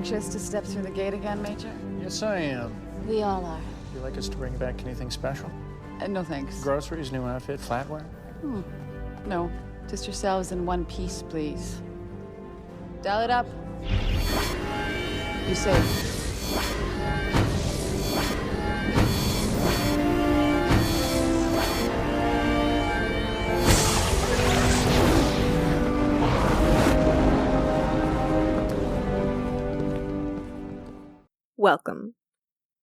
anxious to step through the gate again, Major? Yes, I am. We all are. Would you like us to bring back anything special? No thanks. Groceries, new outfit, flatware? No, just yourselves in one piece, please. Dial it up. You safe. Welcome,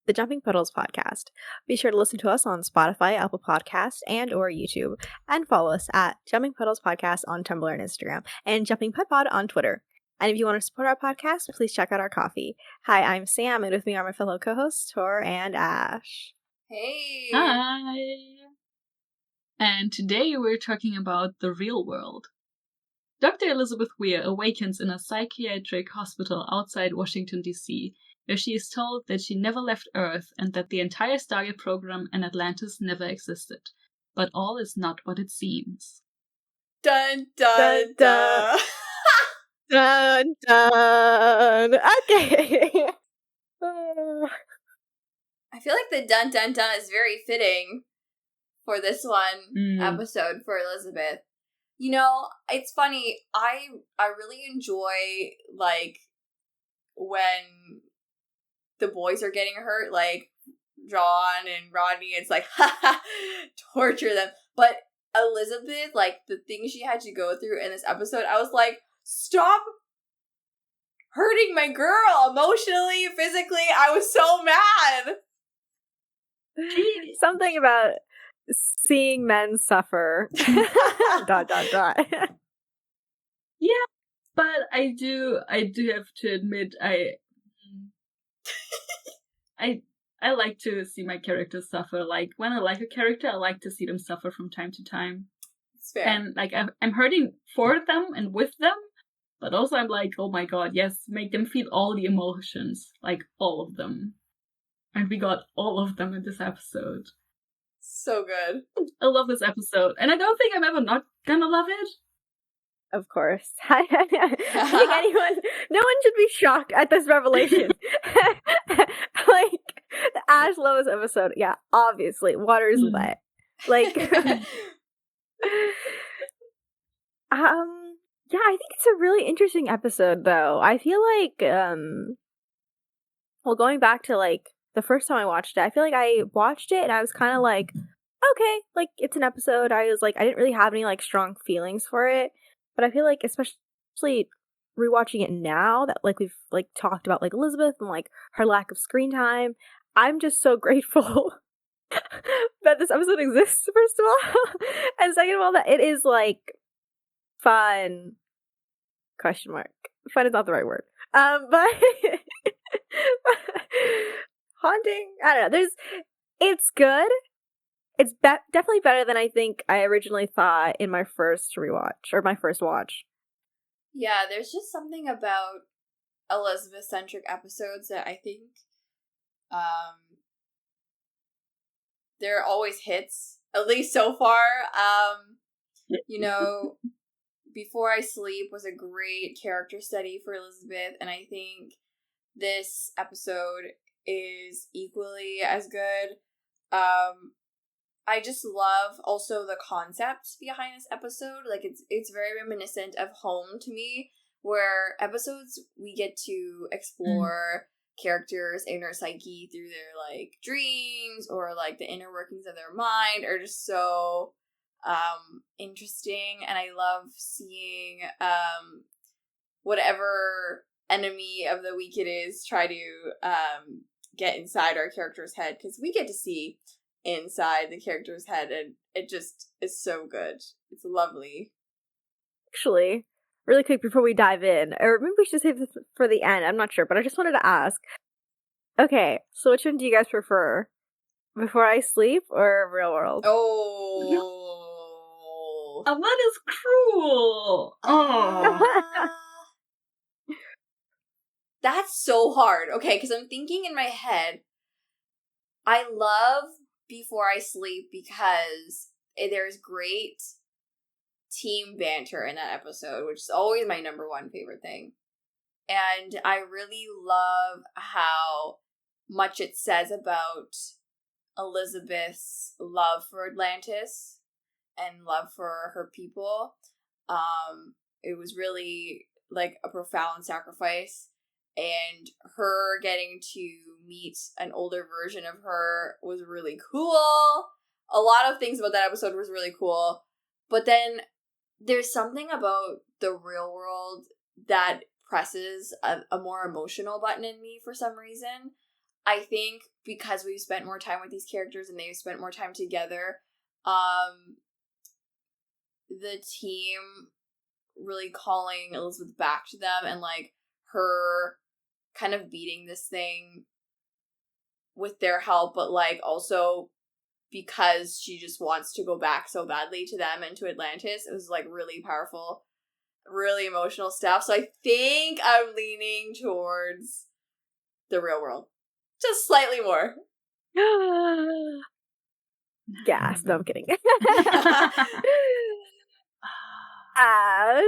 the Jumping Puddles podcast. Be sure to listen to us on Spotify, Apple Podcasts, and or YouTube, and follow us at Jumping Puddles Podcast on Tumblr and Instagram, and Jumping Pud Pod on Twitter. And if you want to support our podcast, please check out our coffee. Hi, I'm Sam, and with me are my fellow co-hosts, Tor and Ash. Hey! Hi! And today we're talking about the real world. Dr. Elizabeth Weir awakens in a psychiatric hospital outside Washington, D.C., where she is told that she never left Earth and that the entire Stargate program and Atlantis never existed. But all is not what it seems. Dun dun dun! Dun dun! Okay! I feel like the dun dun dun is very fitting for this one episode for Elizabeth. You know, it's funny, I really enjoy, like, when the boys are getting hurt, like John and Rodney, it's like, haha, torture them. But Elizabeth, like, the things she had to go through in this episode, I was like, stop hurting my girl emotionally, physically. I was so mad. Something about seeing men suffer. ... Yeah, but I do have to admit, I like to see my characters suffer. Like, when I like a character, I like to see them suffer from time to time. It's fair. And, like, I'm hurting for them and with them, but also I'm like, oh my god, yes, make them feel all the emotions. Like, all of them. And we got all of them in this episode. So good. I love this episode, and I don't think I'm ever not gonna love it. Of course. I think no one should be shocked at this revelation. Like, the Ash Lois episode, yeah, obviously, water is wet. Like, yeah, I think it's a really interesting episode, though. I feel like, well, going back to, like, the first time I watched it, I feel like I watched it and I was kind of like, okay, like, it's an episode. I was like, I didn't really have any, like, strong feelings for it. But I feel like, especially rewatching it now that, like, we've, like, talked about, like, Elizabeth and, like, her lack of screen time, I'm just so grateful that this episode exists, first of all. And second of all, that it is, like, fun. Question mark. Fun is not the right word. But haunting? I don't know. It's good. It's definitely better than I think I originally thought in my first rewatch, or my first watch. Yeah, there's just something about Elizabeth-centric episodes that I think they're always hits, at least so far. You know, Before I Sleep was a great character study for Elizabeth, and I think this episode is equally as good. I just love also the concept behind this episode. Like, it's very reminiscent of Home to me, where episodes we get to explore characters' inner psyche through their, like, dreams or, like, the inner workings of their mind are just so interesting. And I love seeing whatever enemy of the week it is try to get inside our character's head, because we get to see inside the character's head, and it just is so good. It's lovely. Actually, really quick before we dive in, or maybe we should save this for the end, I'm not sure, but I just wanted to ask. Okay, so which one do you guys prefer? Before I Sleep or Real World? Oh. That is cruel. Oh. That's so hard. Okay, because I'm thinking in my head, I love Before I Sleep because there's great team banter in that episode, which is always my number one favorite thing. And I really love how much it says about Elizabeth's love for Atlantis and love for her people. It was really like a profound sacrifice, and her getting to meet an older version of her was really cool. A lot of things about that episode was really cool, but then there's something about the real world that presses a more emotional button in me for some reason. I think because we've spent more time with these characters and they've spent more time together, the team really calling Elizabeth back to them and like her kind of beating this thing with their help, but like also because she just wants to go back so badly to them and to Atlantis. It was like really powerful, really emotional stuff. So I think I'm leaning towards the real world. Just slightly more. Gas. No, I'm kidding. Ash.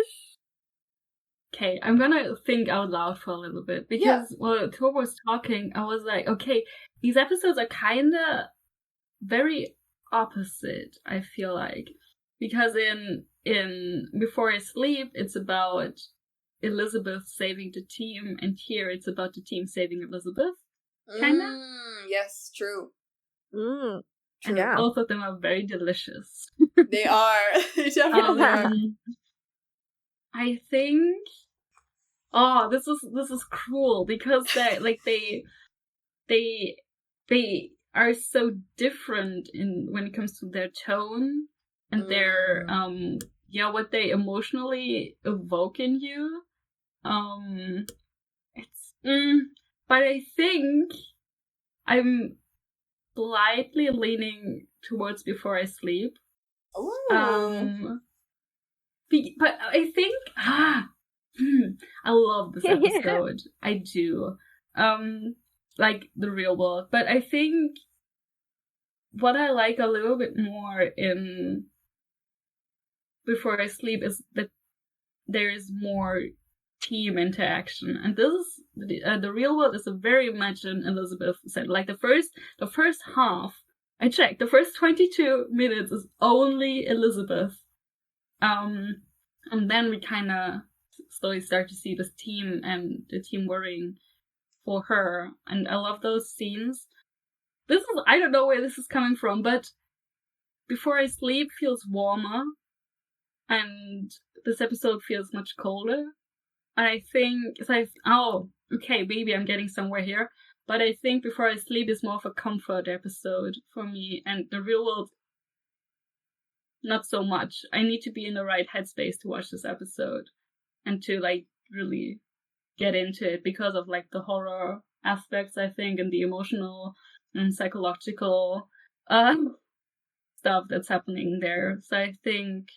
Okay, I'm gonna think out loud for a little bit because while Tor was talking, I was like, okay, these episodes are kinda very opposite, I feel like. Because in Before I Sleep, it's about Elizabeth saving the team, and here it's about the team saving Elizabeth. Kinda? Yes, true. True. And Yeah. both of them are very delicious. They are. They definitely are. I think this is cruel because they are so different in when it comes to their tone and their what they emotionally evoke in you. But I think I'm slightly leaning towards Before I Sleep. Ooh. But I think I love this episode. I do. Like the real world. But I think what I like a little bit more in Before I Sleep is that there is more team interaction, and this is the real world is very much an Elizabeth said. Like the first half, I checked, the first 22 minutes is only Elizabeth. And then we kind of slowly start to see this team and the team worrying for her. And I love those scenes. I don't know where this is coming from, but Before I Sleep feels warmer. And this episode feels much colder. And I think, okay, maybe I'm getting somewhere here. But I think Before I Sleep is more of a comfort episode for me. And the real world, not so much. I need to be in the right headspace to watch this episode and to like really get into it because of like the horror aspects, I think, and the emotional and psychological stuff that's happening there. So I think,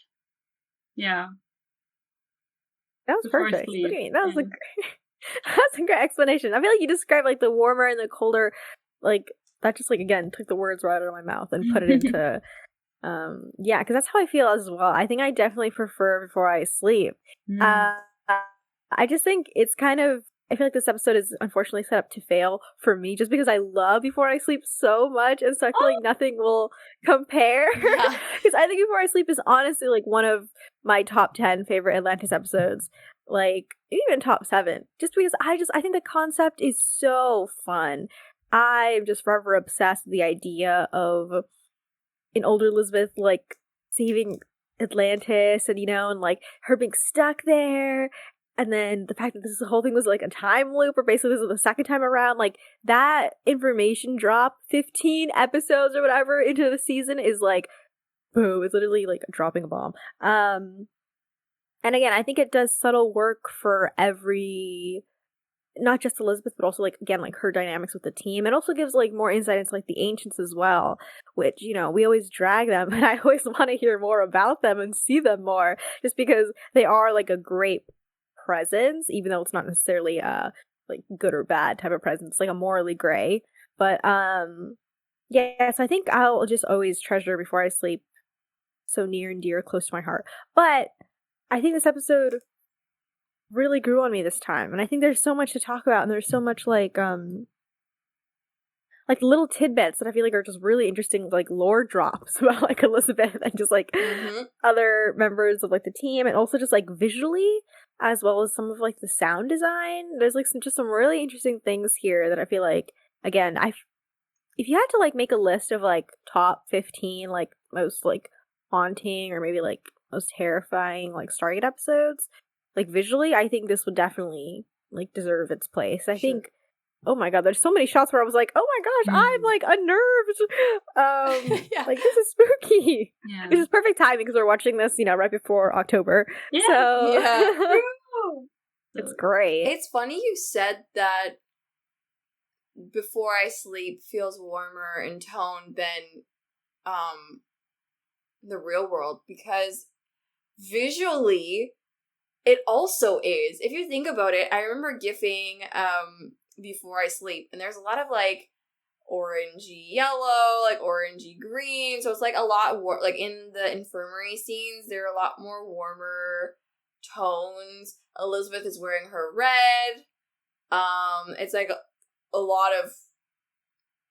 yeah. That was perfect. Okay, that was that's a great explanation. I feel like you described like the warmer and the colder, like that just like again took the words right out of my mouth and put it into yeah, because that's how I feel as well. I think I definitely prefer Before I Sleep. I just think it's kind of, I feel like this episode is unfortunately set up to fail for me just because I love Before I Sleep so much, and so I feel like nothing will compare. Because I think Before I Sleep is honestly like one of my top 10 favorite Atlantis episodes, like even top 7, just because I think the concept is so fun. I'm just forever obsessed with the idea of an older Elizabeth like saving Atlantis, and and like her being stuck there, and then the fact that this whole thing was like a time loop, or basically this was the second time around, like that information drop 15 episodes or whatever into the season is like boom, it's literally like dropping a bomb. And again, I think it does subtle work for every, not just Elizabeth, but also like again like her dynamics with the team. It also gives like more insight into like the ancients as well, which we always drag them, and I always want to hear more about them and see them more, just because they are like a great presence, even though it's not necessarily a like good or bad type of presence, like a morally gray. But yes, I think I'll just always treasure Before I Sleep so near and dear, close to my heart. But I think this episode really grew on me this time. And I think there's so much to talk about, and there's so much like little tidbits that I feel like are just really interesting, like lore drops about like Elizabeth and just like other members of like the team, and also just like visually, as well as some of like the sound design. There's like some really interesting things here that I feel like, again, if you had to like make a list of like top 15 like most like haunting or maybe like most terrifying like Stargate episodes, like visually, I think this would definitely like deserve its place. I think, oh my god, there's so many shots where I was like, oh my gosh, I'm like unnerved. Like this is spooky. Yeah. Which is perfect timing because we're watching this, you know, right before October. Yeah. So it's great. It's funny you said that Before I Sleep feels warmer in tone than the real world, because visually it also is. If you think about it, I remember gifting Before I Sleep, and there's a lot of like orangey yellow, like orangey green, so it's like a lot like in the infirmary scenes there are a lot more warmer tones. Elizabeth is wearing her red. It's like a lot of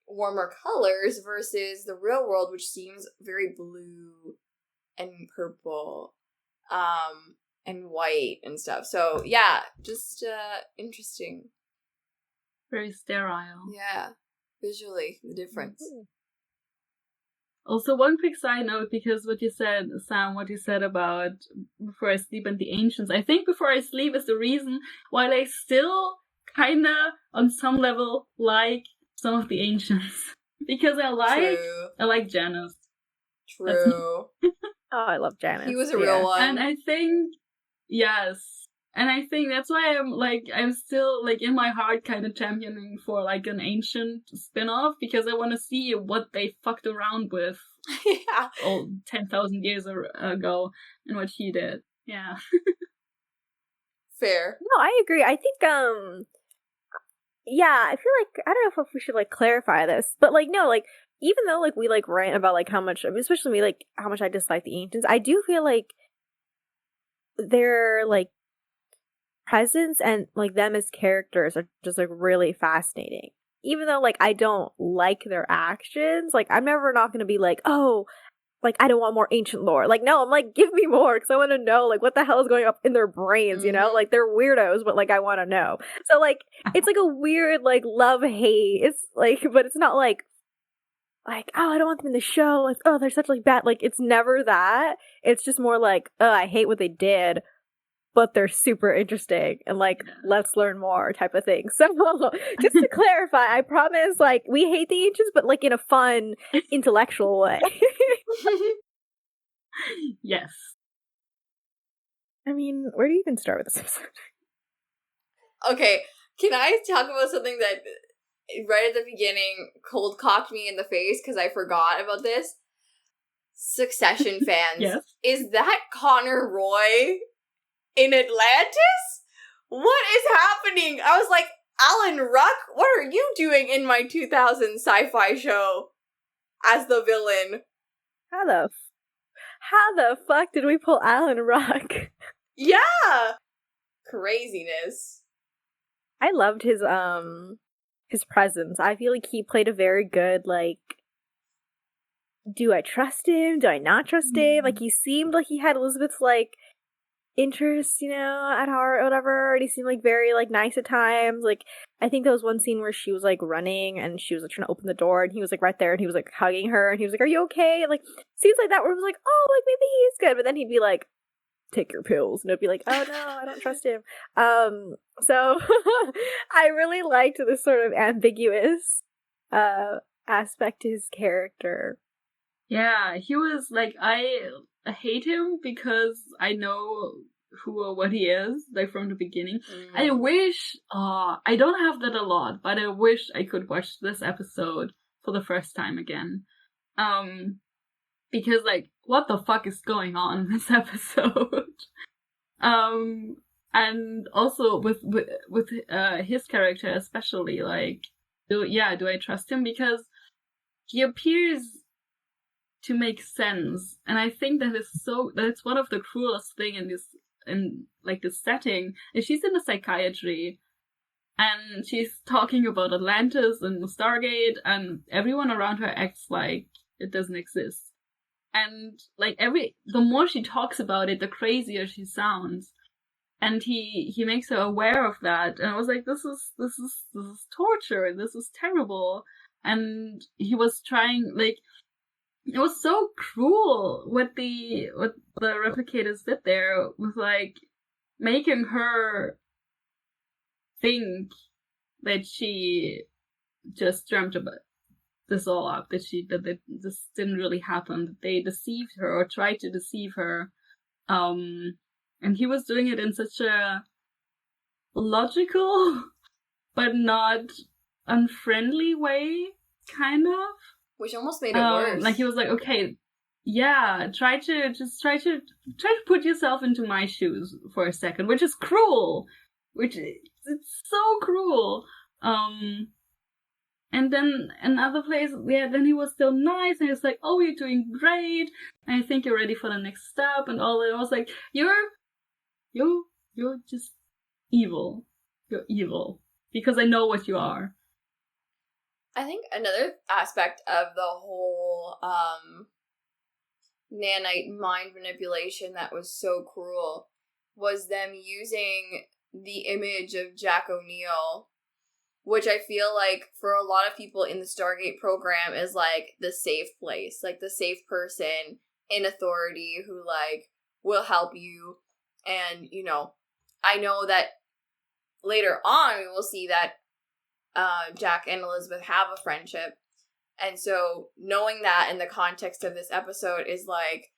warmer colors versus the real world, which seems very blue and purple and white and stuff. So yeah, just interesting. Very sterile. Yeah, visually the difference. Also, one quick side note, because what you said, Sam, what you said about Before I Sleep and the Ancients, I think Before I Sleep is the reason why I still kinda, on some level, like some of the Ancients. Because I like Janus. True. Oh, I love Janus. He was a real one. And I think, yes. And I think that's why I'm still, like, in my heart kind of championing for, like, an Ancient spin-off, because I want to see what they fucked around with 10,000 years ago and what he did. Yeah. Fair. No, I agree. I think, yeah, I feel like, I don't know if we should, like, clarify this, but, like, no, like, even though, like, we, like, rant about, like, how much, I mean, especially me, like, how much I dislike the Ancients, I do feel like their, like, presence and, like, them as characters are just, like, really fascinating. Even though, like, I don't like their actions, like, I'm never not gonna be like, oh, like, I don't want more ancient lore. Like, no, I'm like, give me more, because I want to know, like, what the hell is going up in their brains, you know? Like, they're weirdos, but, like, I want to know. So, like, it's, like, a weird, like, love-hate. It's, like, but it's not, like, oh, I don't want them in the show. Like, oh, they're such, like, bad. Like, it's never that. It's just more like, oh, I hate what they did, but they're super interesting, and, like, let's learn more type of thing. So, just to clarify, I promise, like, we hate the Ancients, but, like, in a fun, intellectual way. Yes. I mean, where do you even start with this episode? Okay, can I talk about something that right at the beginning cold cocked me in the face because I forgot about this? Succession fans. Yes. Is that Connor Roy in Atlantis? What is happening? I was like, Alan Ruck, what are you doing in my 2000 sci-fi show as the villain? How the fuck did we pull Alan Ruck? Yeah! Craziness. I loved his presence. I feel like he played a very good, like, do I trust him? Do I not trust him? Like, he seemed like he had Elizabeth's, like, interest, you know, at heart or whatever, and he seemed, like, very, like, nice at times. Like, I think there was one scene where she was, like, running, and she was, like, trying to open the door, and he was, like, right there, and he was, like, hugging her, and he was like, are you okay? And, like, scenes like that where it was like, oh, like, maybe he is good, but then he'd be like, take your pills, and it'd be like, oh no, I don't trust him. So I really liked this sort of ambiguous aspect to his character. Yeah, he was like, I hate him because I know who or what he is, like, from the beginning. I wish, I don't have that a lot, but I wish I could watch this episode for the first time again. Because, like, what the fuck is going on in this episode? And also with his character especially, like, do I trust him? Because he appears to make sense, and I think that it's one of the cruelest thing in this in like this setting, and she's in a psychiatry, and she's talking about Atlantis and the Stargate, and everyone around her acts like it doesn't exist. And like the more she talks about it, the crazier she sounds. And he makes her aware of that, and I was like, this is torture. This is terrible. And he was trying, like, it was so cruel what the replicators did there with like making her think that she just dreamt about this all up, that this didn't really happen, that they deceived her or tried to deceive her. And he was doing it in such a logical but not unfriendly way, kind of. Which almost made it worse. Like he was like, okay, yeah, try to put yourself into my shoes for a second, which is cruel. It's so cruel. And then another place, yeah, then he was still nice, and he was like, oh, you're doing great, and I think you're ready for the next step, and all that. I was like, you're just evil. You're evil. Because I know what you are. I think another aspect of the whole nanite mind manipulation that was so cruel was them using the image of Jack O'Neill, which I feel like for a lot of people in the Stargate program is like the safe place, like the safe person in authority who like will help you. And, you know, I know that later on we will see that Jack and Elizabeth have a friendship. And so knowing that in the context of this episode is like,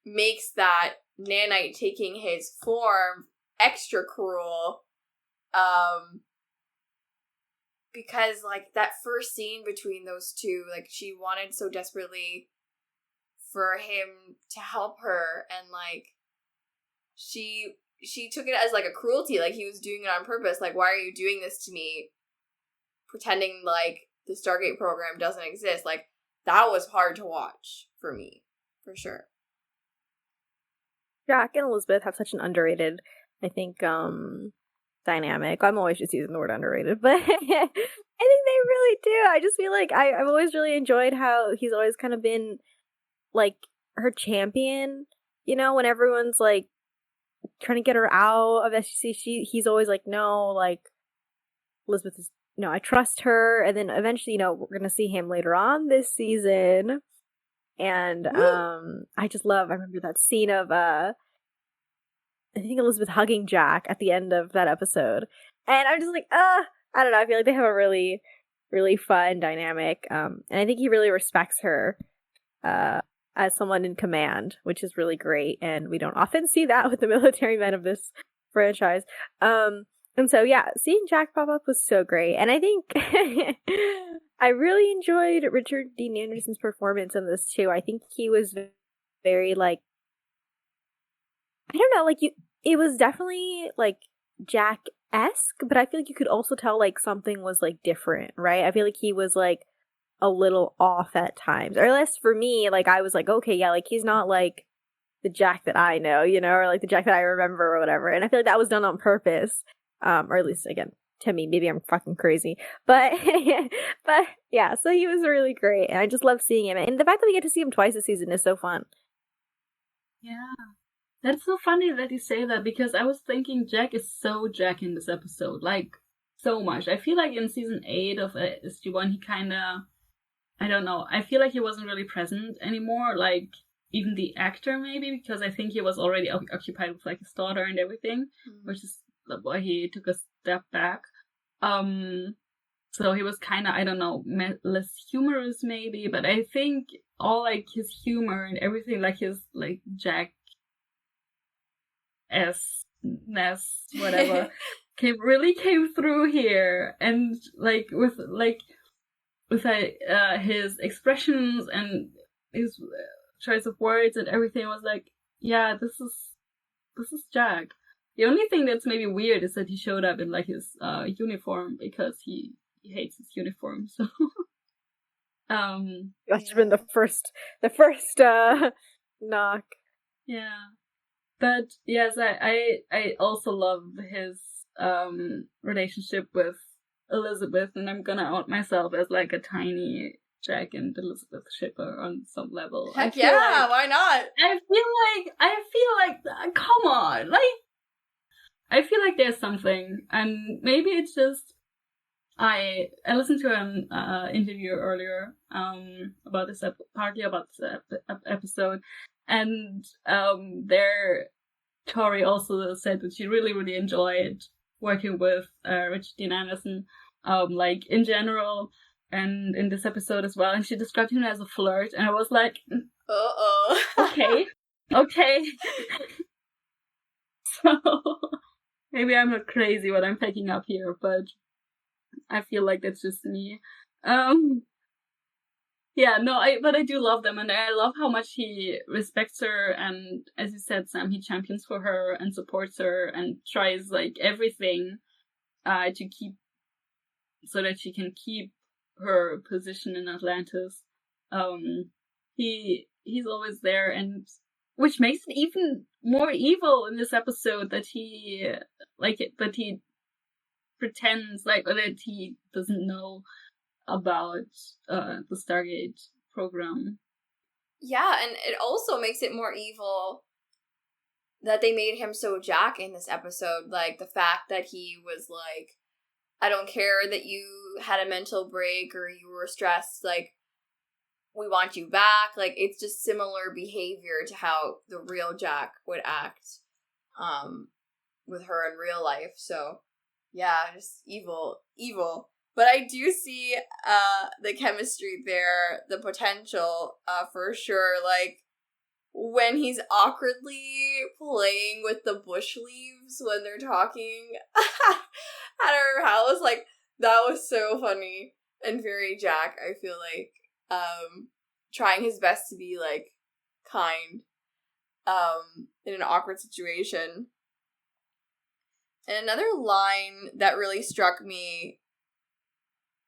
makes that nanite taking his form extra cruel. Because like that first scene between those two, like she wanted so desperately for him to help her, and like she took it as like a cruelty, like he was doing it on purpose, like, why are you doing this to me? Pretending like the Stargate program doesn't exist. Like, that was hard to watch for me, for sure. Jack and Elizabeth have such an underrated, I think, dynamic. I'm always just using the word underrated, but I think they really do. I just feel like I've always really enjoyed how he's always kind of been like her champion, you know, when everyone's like trying to get her out of SGC, he's always like, no, like Elizabeth is, no, I trust her. And then eventually, you know, we're gonna see him later on this season, and I remember that scene of I think Elizabeth hugging Jack at the end of that episode, and I'm just like, I don't know, I feel like they have a really, really fun dynamic, and I think he really respects her as someone in command, which is really great, and we don't often see that with the military men of this franchise. And so, yeah, seeing Jack pop up was so great. And I think I really enjoyed Richard Dean Anderson's performance in this, too. I think he was very, like, I don't know, like, it was definitely, like, Jack-esque, but I feel like you could also tell, like, something was, like, different, right? I feel like he was, like, a little off at times. Or at least for me, like, I was like, okay, yeah, like, he's not, like, the Jack that I know, you know, or, like, the Jack that I remember or whatever. And I feel like that was done on purpose. Or at least, again, to me, maybe I'm fucking crazy, but yeah, so he was really great, and I just love seeing him, and the fact that we get to see him twice this season is so fun. Yeah, that's so funny that you say that, because I was thinking Jack is so Jack in this episode, like, so much. I feel like in season 8 of SG1, he kinda, I don't know, I feel like he wasn't really present anymore, like, even the actor maybe, because I think he was already occupied with, like, his daughter and everything, which is why he took a step back. So he was kind of, I don't know, less humorous maybe, but I think all like his humor and everything, like his like Jack S-ness, whatever, really came through here, and like with his expressions and his choice of words and everything was like, yeah, this is Jack. The only thing that's maybe weird is that he showed up in like his uniform, because he hates his uniform. So that should have been the first knock. Yeah, But yes, I also love his relationship with Elizabeth, and I'm gonna out myself as like a tiny Jack and Elizabeth shipper on some level. Heck yeah, why not? I feel like come on, like I feel like there's something, and maybe it's just I listened to an interview earlier about this partly about this episode, and there Tori also said that she really enjoyed working with Richard Dean Anderson, like in general, and in this episode as well. And she described him as a flirt, and I was like, okay. So maybe I'm not crazy what I'm picking up here, but I feel like that's just me. Yeah, no, but I do love them, and I love how much he respects her, and as you said, Sam, he champions for her and supports her and tries like everything to keep so that she can keep her position in Atlantis. He's always there, and which makes it even more evil in this episode that he pretends like that he doesn't know about the Stargate program. Yeah, and it also makes it more evil that they made him so Jack in this episode. Like, the fact that he was like, I don't care that you had a mental break or you were stressed, like, we want you back. Like, it's just similar behavior to how the real Jack would act with her in real life. So, yeah, just evil. But I do see the chemistry there, the potential for sure. Like, when he's awkwardly playing with the bush leaves when they're talking at her house, like, that was so funny and very Jack, I feel like. Trying his best to be, like, kind in an awkward situation. And another line that really struck me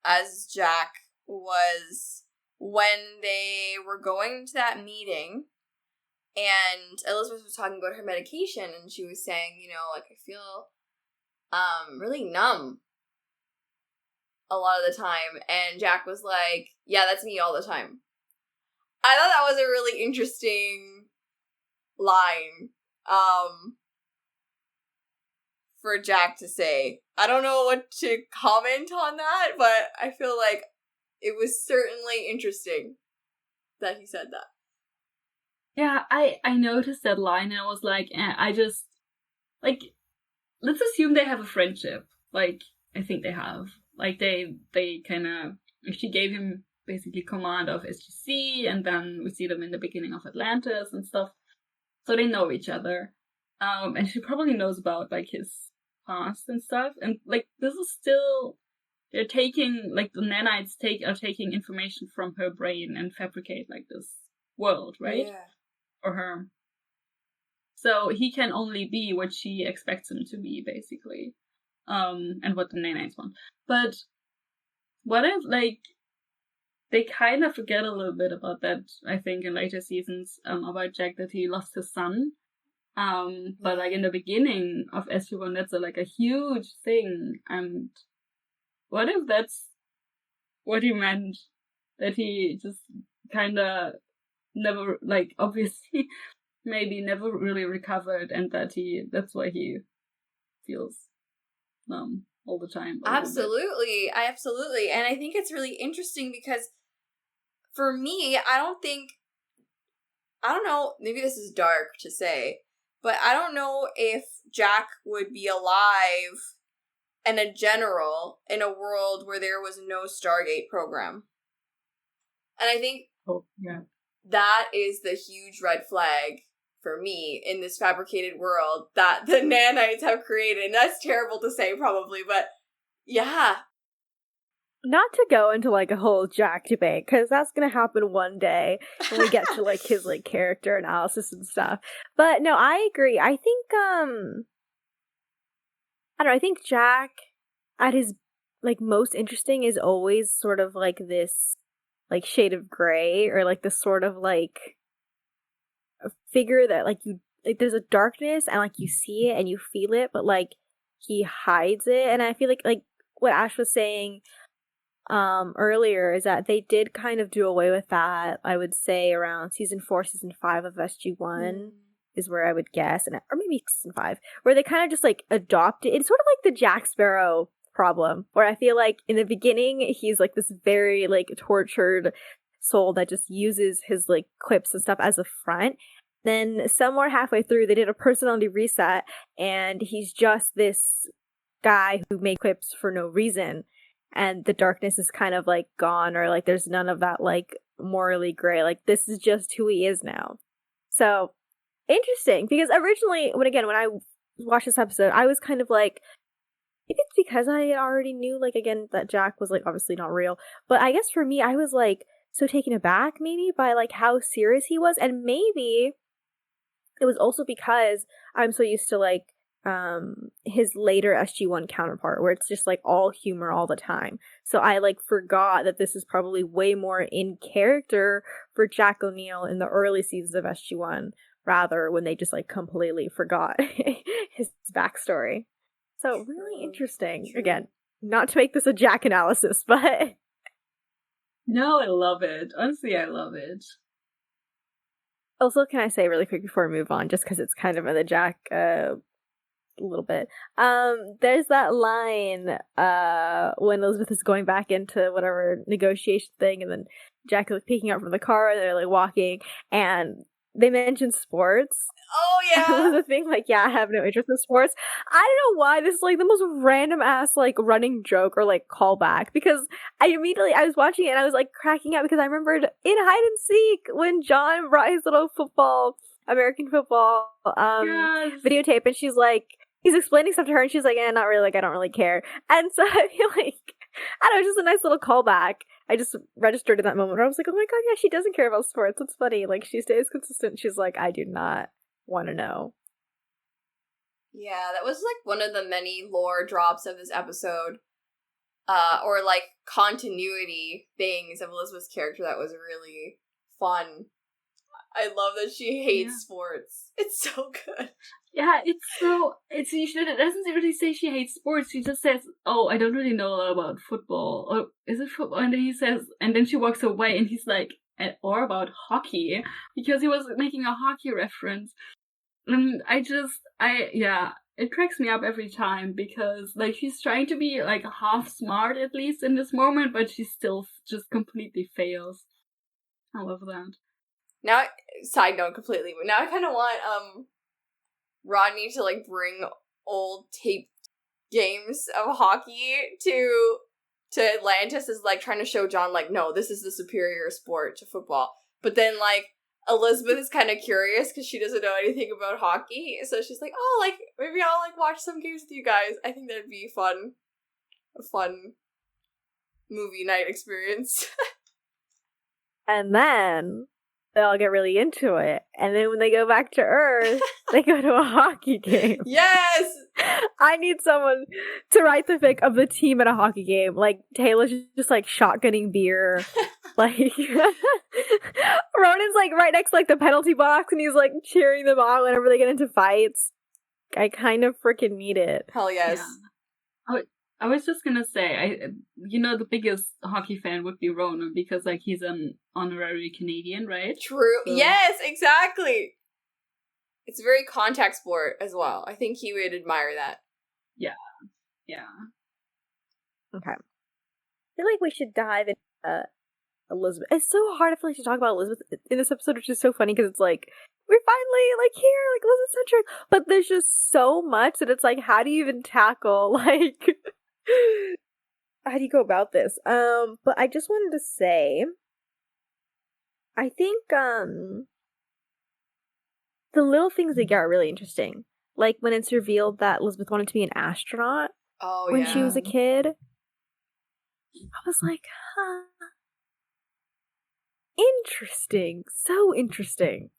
as Jack was when they were going to that meeting and Elizabeth was talking about her medication and she was saying, you know, like, I feel really numb a lot of the time, and Jack was like, yeah, that's me all the time. I thought that was a really interesting line for Jack to say. I don't know what to comment on that, but I feel like it was certainly interesting that he said that. Yeah, I noticed that line and I was like, I just, like, let's assume they have a friendship. Like, I think they have. Like, they kind of, she gave him basically command of SGC, and then we see them in the beginning of Atlantis and stuff. So they know each other. And she probably knows about, like, his past and stuff. And, like, this is still, they're taking, like, the nanites are taking information from her brain and fabricate, like, this world, right? Yeah. For her. So he can only be what she expects him to be, basically. And what the nanites want. But what if, like, they kind of forget a little bit about that, I think, in later seasons, about Jack, that he lost his son. But, like, in the beginning of SG-1, that's like a huge thing. And what if that's what he meant? That he just kind of never, like, obviously, maybe never really recovered, and that's why he feels numb all the time. Absolutely. And I think it's really interesting because for me, I don't know, maybe this is dark to say, but I don't know if Jack would be alive and a general in a world where there was no Stargate program. And I think that is the huge red flag for me in this fabricated world that the nanites have created. And that's terrible to say probably, but yeah. Not to go into, like, a whole Jack debate, because that's gonna happen one day when we get to, like, his, like, character analysis and stuff. But no, I agree. I think, I don't know, I think Jack, at his, like, most interesting is always sort of, like, this, like, shade of gray, or, like, this sort of, like, a figure that, like, you like there's a darkness and like you see it and you feel it, but like he hides it. And I feel like what Ash was saying earlier is that they did kind of do away with that, I would say around season 4, season 5 of SG1 is where I would guess, and or maybe season 5, where they kind of just like adopt it. It's sort of like the Jack Sparrow problem, where I feel like in the beginning he's like this very like tortured soul that just uses his like quips and stuff as a front. Then somewhere halfway through they did a personality reset and he's just this guy who made quips for no reason, and the darkness is kind of like gone, or like there's none of that like morally gray, like this is just who he is now. So interesting, because originally when I watched this episode I was kind of like, maybe it's because I already knew, like, again, that Jack was, like, obviously not real. But I guess for me, I was, like, so taken aback, maybe, by, like, how serious he was. And maybe it was also because I'm so used to, like, his later SG1 counterpart, where it's just, like, all humor all the time. So I, like, forgot that this is probably way more in character for Jack O'Neill in the early seasons of SG1, rather when they just, like, completely forgot his backstory. So really interesting. True. Again, not to make this a Jack analysis, but No, I love it. Honestly, I love it. also, can I say really quick before we move on, just because it's kind of in the Jack a little bit. There's that line when Elizabeth is going back into whatever negotiation thing, and then Jack is like peeking out from the car, and they're like walking, and they mention sports. Oh yeah. Elizabeth being like, yeah, I have no interest in sports. I don't know why this is like the most random ass like running joke or like callback, because I was watching it and I was like cracking up because I remembered in hide and seek when John brought his little American football Yes. videotape, and she's like, he's explaining stuff to her and she's like, not really, like I don't really care. And so I feel like, I don't know, just a nice little callback. I just registered in that moment where I was like, oh my god, yeah, she doesn't care about sports. It's funny. Like, she stays consistent. She's like, I do not want to know. Yeah, that was like one of the many lore drops of this episode. Or like continuity things of Elizabeth's character that was really fun. I love that she hates sports. It's so good. Yeah, it doesn't really say she hates sports. She just says, "Oh, I don't really know a lot about football." Or is it football? And then he says, and then she walks away, and he's like, "Or about hockey," because he was making a hockey reference. And it cracks me up every time because like she's trying to be like half smart at least in this moment, but she still just completely fails. I love that. Now, side note completely, but now I kind of want Rodney to like bring old taped games of hockey to Atlantis, is like trying to show John like, no, this is the superior sport to football. But then like Elizabeth is kind of curious because she doesn't know anything about hockey, so she's like, oh, like maybe I'll like watch some games with you guys. I think that'd be a fun movie night experience. And then they all get really into it. And then when they go back to Earth, they go to a hockey game. Yes! I need someone to write the fic of the team at a hockey game. Like, Taylor's just like shotgunning beer. Like, Ronan's like right next to like the penalty box and he's like cheering them on whenever they get into fights. I kind of freaking need it. Hell yes. Yeah. I was just gonna say, the biggest hockey fan would be Ronan because, like, he's an honorary Canadian, right? True. So. Yes, exactly. It's a very contact sport as well. I think he would admire that. Yeah. Okay. I feel like we should dive into Elizabeth. It's so hard, I feel like, to talk about Elizabeth in this episode, which is so funny because it's like, we're finally like here, like Elizabeth centric, but there's just so much that it's like, how do you even tackle like how do you go about this? But I just wanted to say, I think the little things they get are really interesting. Like when it's revealed that Elizabeth wanted to be an astronaut when she was a kid. I was like, huh. Interesting. So interesting.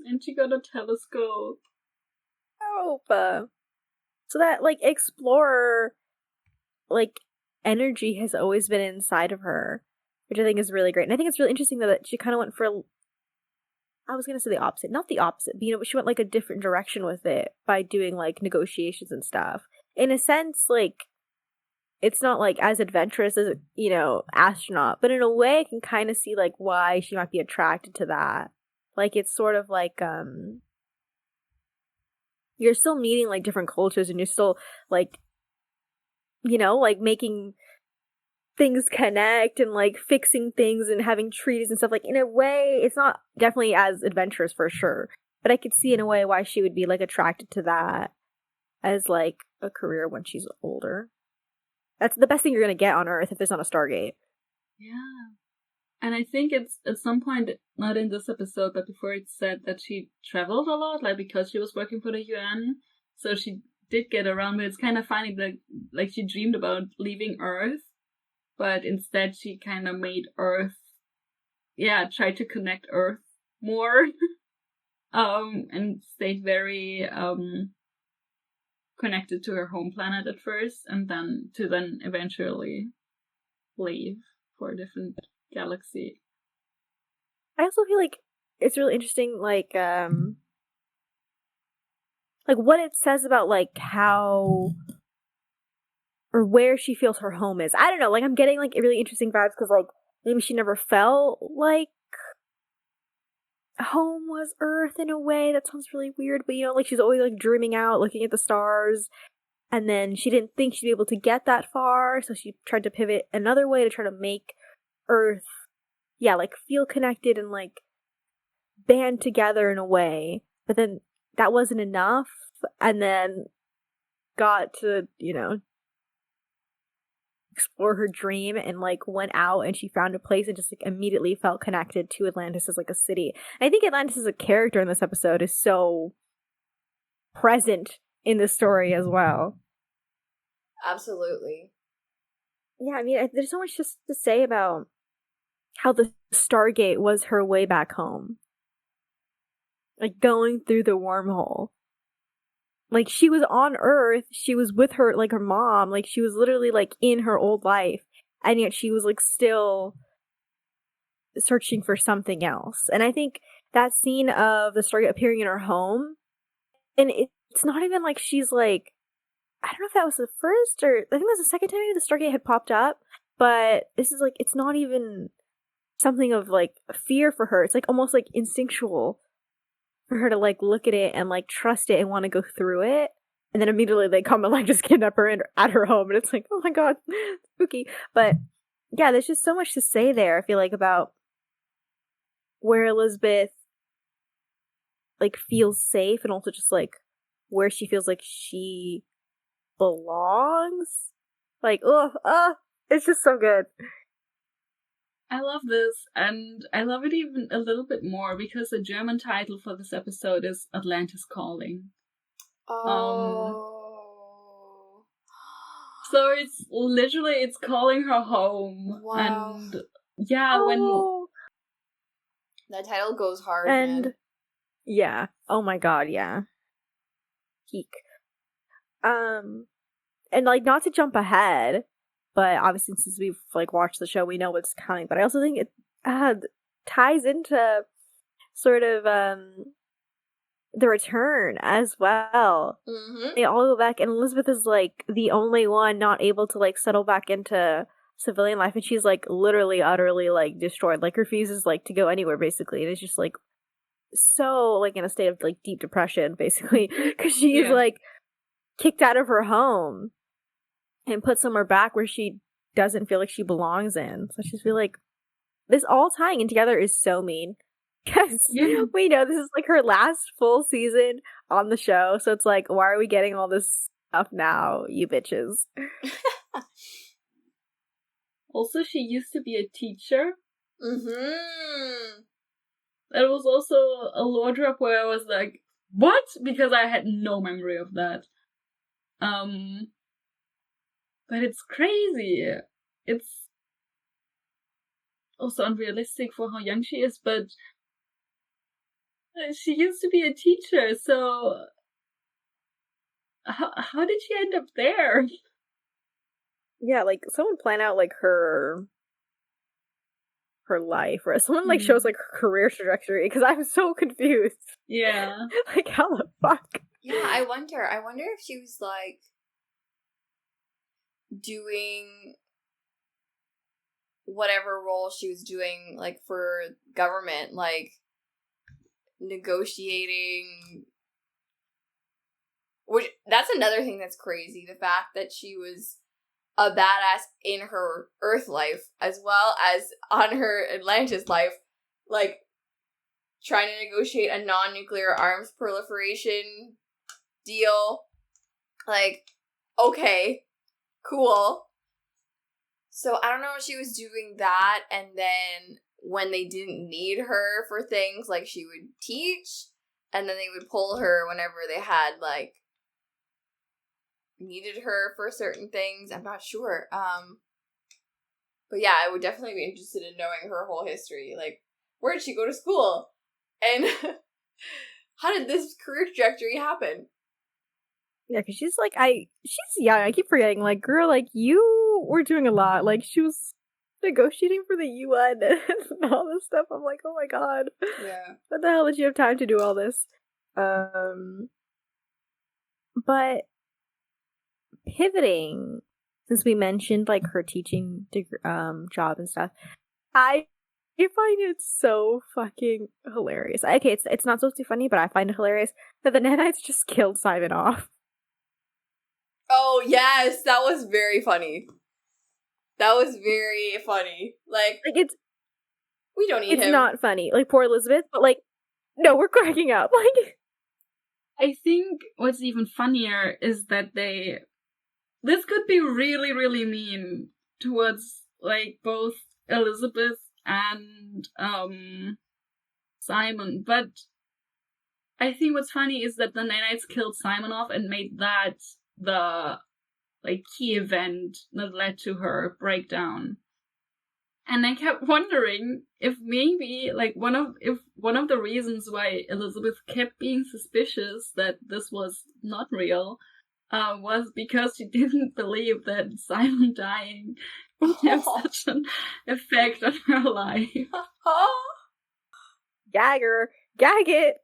And she got a telescope. So that, like, explorer, like, energy has always been inside of her, which I think is really great. And I think it's really interesting, though, that she kind of went for I was gonna say the opposite, not the opposite, but but she went like a different direction with it by doing like negotiations and stuff. In a sense, like it's not like as adventurous as astronaut, but in a way, I can kind of see like why she might be attracted to that. Like it's sort of like you're still meeting like different cultures, and you're still like like making things connect and like fixing things and having treaties and stuff. Like in a way, it's not definitely as adventurous for sure, but I could see in a way why she would be like attracted to that as like a career when she's older. That's the best thing you're gonna get on Earth if there's not a Stargate. Yeah. And I think it's at some point, not in this episode, but before, it's said that she traveled a lot, like because she was working for the UN. So she did get around, but it's kind of funny that like she dreamed about leaving Earth, but instead she kind of made Earth, tried to connect Earth more, and stayed very connected to her home planet at first, and then eventually leave for a different galaxy. I also feel like it's really interesting, like what it says about like how or where she feels her home is. I don't know, like I'm getting like really interesting vibes because like maybe she never felt like home was Earth in a way. That sounds really weird, but like she's always like dreaming out, looking at the stars, and then she didn't think she'd be able to get that far, so she tried to pivot another way to try to make Earth, like feel connected and like band together in a way. But then that wasn't enough, and then got to explore her dream and like went out, and she found a place and just like immediately felt connected to Atlantis as like a city. And I think Atlantis as a character in this episode is so present in the story as well. Absolutely. Yeah, I mean, there's so much just to say about how the Stargate was her way back home. Like going through the wormhole. Like she was on Earth, she was with her, like her mom, like she was literally like in her old life, and yet she was like still searching for something else. And I think that scene of the Stargate appearing in her home, and it's not even like she's like, I don't know if that was the first or I think that was the second time maybe the Stargate had popped up, but this is like, it's not even something of like fear for her. It's like almost like instinctual for her to like look at it and like trust it and want to go through it. And then immediately they come and like just kidnap her at her home, and it's like, oh my god, spooky. But yeah, there's just so much to say there, I feel like, about where Elizabeth like feels safe, and also just like where she feels like she belongs. Like, it's just so good. I love this, and I love it even a little bit more because the German title for this episode is Atlantis Calling. So it's literally, it's calling her home. Wow. And yeah, when that title goes hard, and man. Yeah, oh my god, yeah, peak. And like, not to jump ahead, but obviously since we've like watched the show, we know what's coming. But I also think it ties into sort of the return as well. Mm-hmm. They all go back, and Elizabeth is like the only one not able to like settle back into civilian life, and she's like literally utterly like destroyed, like refuses like to go anywhere basically, and it's just like so like in a state of like deep depression basically, because she's like kicked out of her home and put somewhere back where she doesn't feel like she belongs in. So I just feel like this all tying in together is so mean. Because we know this is like her last full season on the show. So it's like, why are we getting all this stuff now, you bitches? Also, she used to be a teacher. Mm-hmm. It was also a lore drop where I was like, what? Because I had no memory of that. But it's crazy. It's also unrealistic for how young she is, but she used to be a teacher, so how did she end up there? Yeah, like someone plan out like her her life, or someone like shows like her career trajectory, because I'm so confused. Yeah. Like, how the fuck? Yeah, I wonder if she was like doing whatever role she was doing, like for government, like negotiating. Which, that's another thing that's crazy, the fact that she was a badass in her Earth life as well as on her Atlantis life, like trying to negotiate a non-nuclear arms proliferation deal. Like, okay, cool. So I don't know if she was doing that, and then when they didn't need her for things, like she would teach, and then they would pull her whenever they had like needed her for certain things. I'm not sure. But yeah, I would definitely be interested in knowing her whole history. Like, where did she go to school? And how did this career trajectory happen? Yeah, because she's young. I keep forgetting. Like, girl, like, you were doing a lot. Like, she was negotiating for the UN and all this stuff. I'm like, oh my god. Yeah. What the hell did you have time to do all this? But pivoting, since we mentioned like her teaching job and stuff, I find it so fucking hilarious. Okay, it's not supposed to be funny, but I find it hilarious that the nanites just killed Simon off. Oh yes, that was very funny. That was very funny. Like we don't need him. It's not funny. Like, poor Elizabeth, but like, no, we're cracking up. Like, I think what's even funnier is that this could be really, really mean towards, like, both Elizabeth and, Simon, but I think what's funny is that the nanites killed Simon off and made that the, like, key event that led to her breakdown. And I kept wondering if maybe, like, one of the reasons why Elizabeth kept being suspicious that this was not real was because she didn't believe that Simon dying would have such an effect on her life. gag her. Gag it.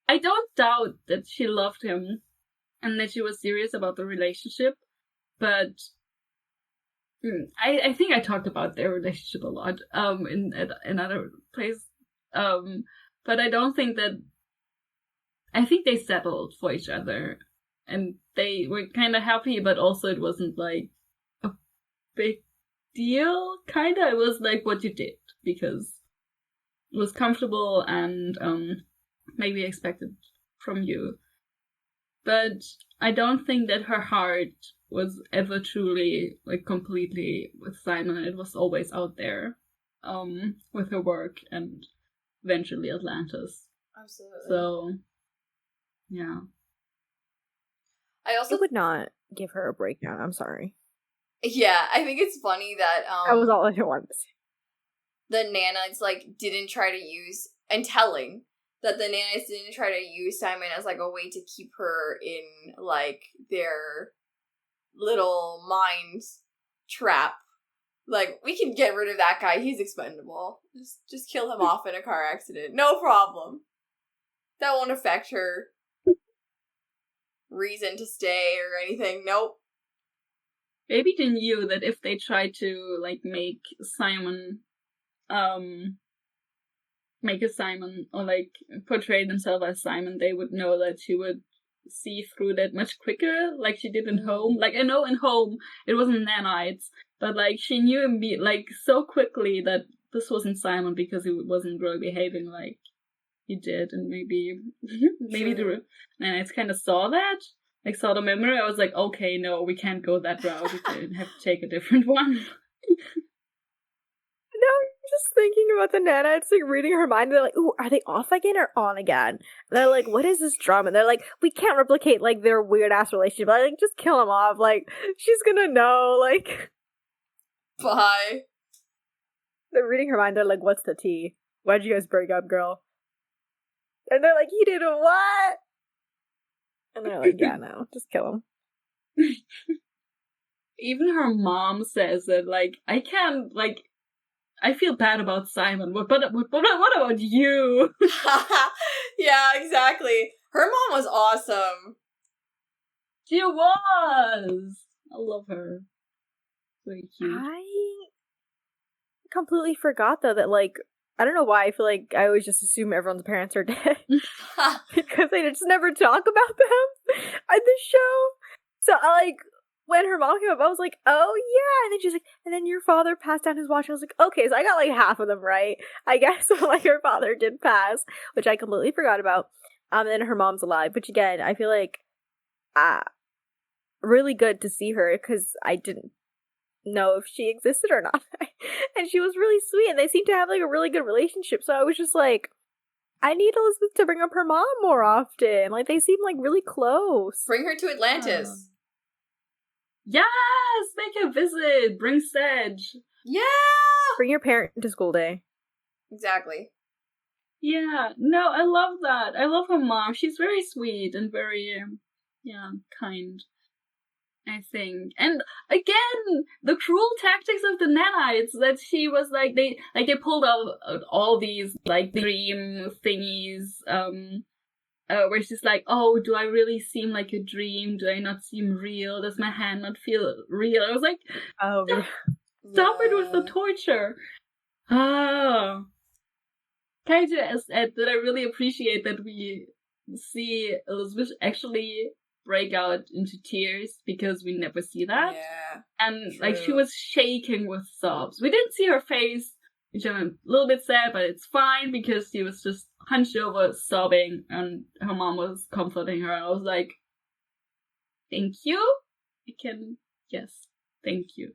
I don't doubt that she loved him and that she was serious about the relationship, but I think I talked about their relationship a lot in other places, but I don't think that. I think they settled for each other, and they were kind of happy, but also it wasn't like a big deal. Kinda, it was like what you did because it was comfortable and maybe expected from you. But I don't think that her heart was ever truly, like, completely with Simon. It was always out there, with her work and eventually Atlantis. Absolutely. So, yeah. I also would not give her a breakdown. I'm sorry. Yeah, I think it's funny that That was all I wanted to say. the nanites like didn't try to use, and telling that the nanites didn't try to use Simon as like a way to keep her in like their little mind trap. Like, we can get rid of that guy, he's expendable. Just kill him off in a car accident. No problem. That won't affect her reason to stay or anything. Nope. Maybe they knew that if they tried to, like, make Simon, make a Simon, or, like, portray themselves as Simon, they would know that she would see through that much quicker, like she did in Home. Like, I know in Home, it wasn't nanites, but, like, she knew so quickly that this wasn't Simon because he wasn't really behaving like he did, and maybe the nanites kind of saw that, like, saw the memory. I was like, okay, no, we can't go that route, we have to take a different one. No, just thinking about the nanites, like, reading her mind. They're like, ooh, are they off again or on again? And they're like, what is this drama? And they're like, we can't replicate, like, their weird-ass relationship. Like, just kill him off. Like, she's gonna know, like... Bye. They're reading her mind. They're like, what's the tea? Why'd you guys break up, girl? And they're like, he did a what? And they're like, yeah, no, just kill him. Even her mom says that, like, I can't, like, I feel bad about Simon, but what about you? Yeah, exactly. Her mom was awesome. She was. I love her. Very cute. I completely forgot though that like I don't know why I feel like I always just assume everyone's parents are dead because they just never talk about them on the show. So I like when her mom came up, I was like, oh yeah, and then she's like, and then your father passed down his watch. I was like, okay, so I got like half of them right, I guess. Like her father did pass, which I completely forgot about. And then her mom's alive, which again I feel like really good to see her because I didn't know if she existed or not. And she was really sweet and they seemed to have like a really good relationship, so I was just like, I need Elizabeth to bring up her mom more often. Like they seem like really close. Bring her to Atlantis. Yes! Make a visit! Bring Sedge! Yeah! Bring your parent to school day. Exactly. Yeah, no, I love that. I love her mom. She's very sweet and very, kind, I think. And again, the cruel tactics of the nanites, that she was like, they pulled out all these, like, dream thingies, where she's like, oh, do I really seem like a dream? Do I not seem real? Does my hand not feel real? I was like, Oh, stop it with the torture. Oh. Kaiju has said that I really appreciate that we see Elizabeth actually break out into tears, because we never see that. Yeah. And true. like she was shaking with sobs. We didn't see her face, which I'm a little bit sad, but it's fine because she was just hunched over sobbing and her mom was comforting her. I was like, thank you. Yes, thank you.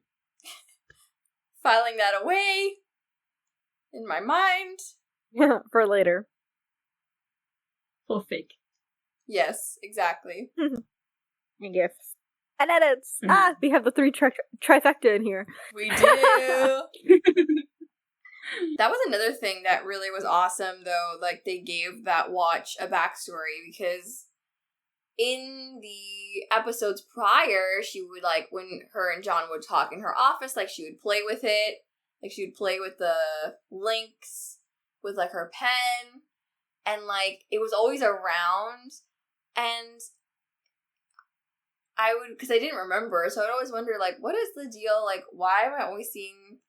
Filing that away in my mind. Yeah, for later. For fake. Yes, exactly. And gifts. And edits. Mhm. We have the three trifecta in here. We do. That was another thing that really was awesome, though. Like, they gave that watch a backstory, because in the episodes prior, she would, like, when her and John would talk in her office, like, she would play with it. Like, she would play with the links with, like, her pen. And, like, it was always around. And I would, because I didn't remember, so I'd always wonder, like, what is the deal? Like, why am I always seeing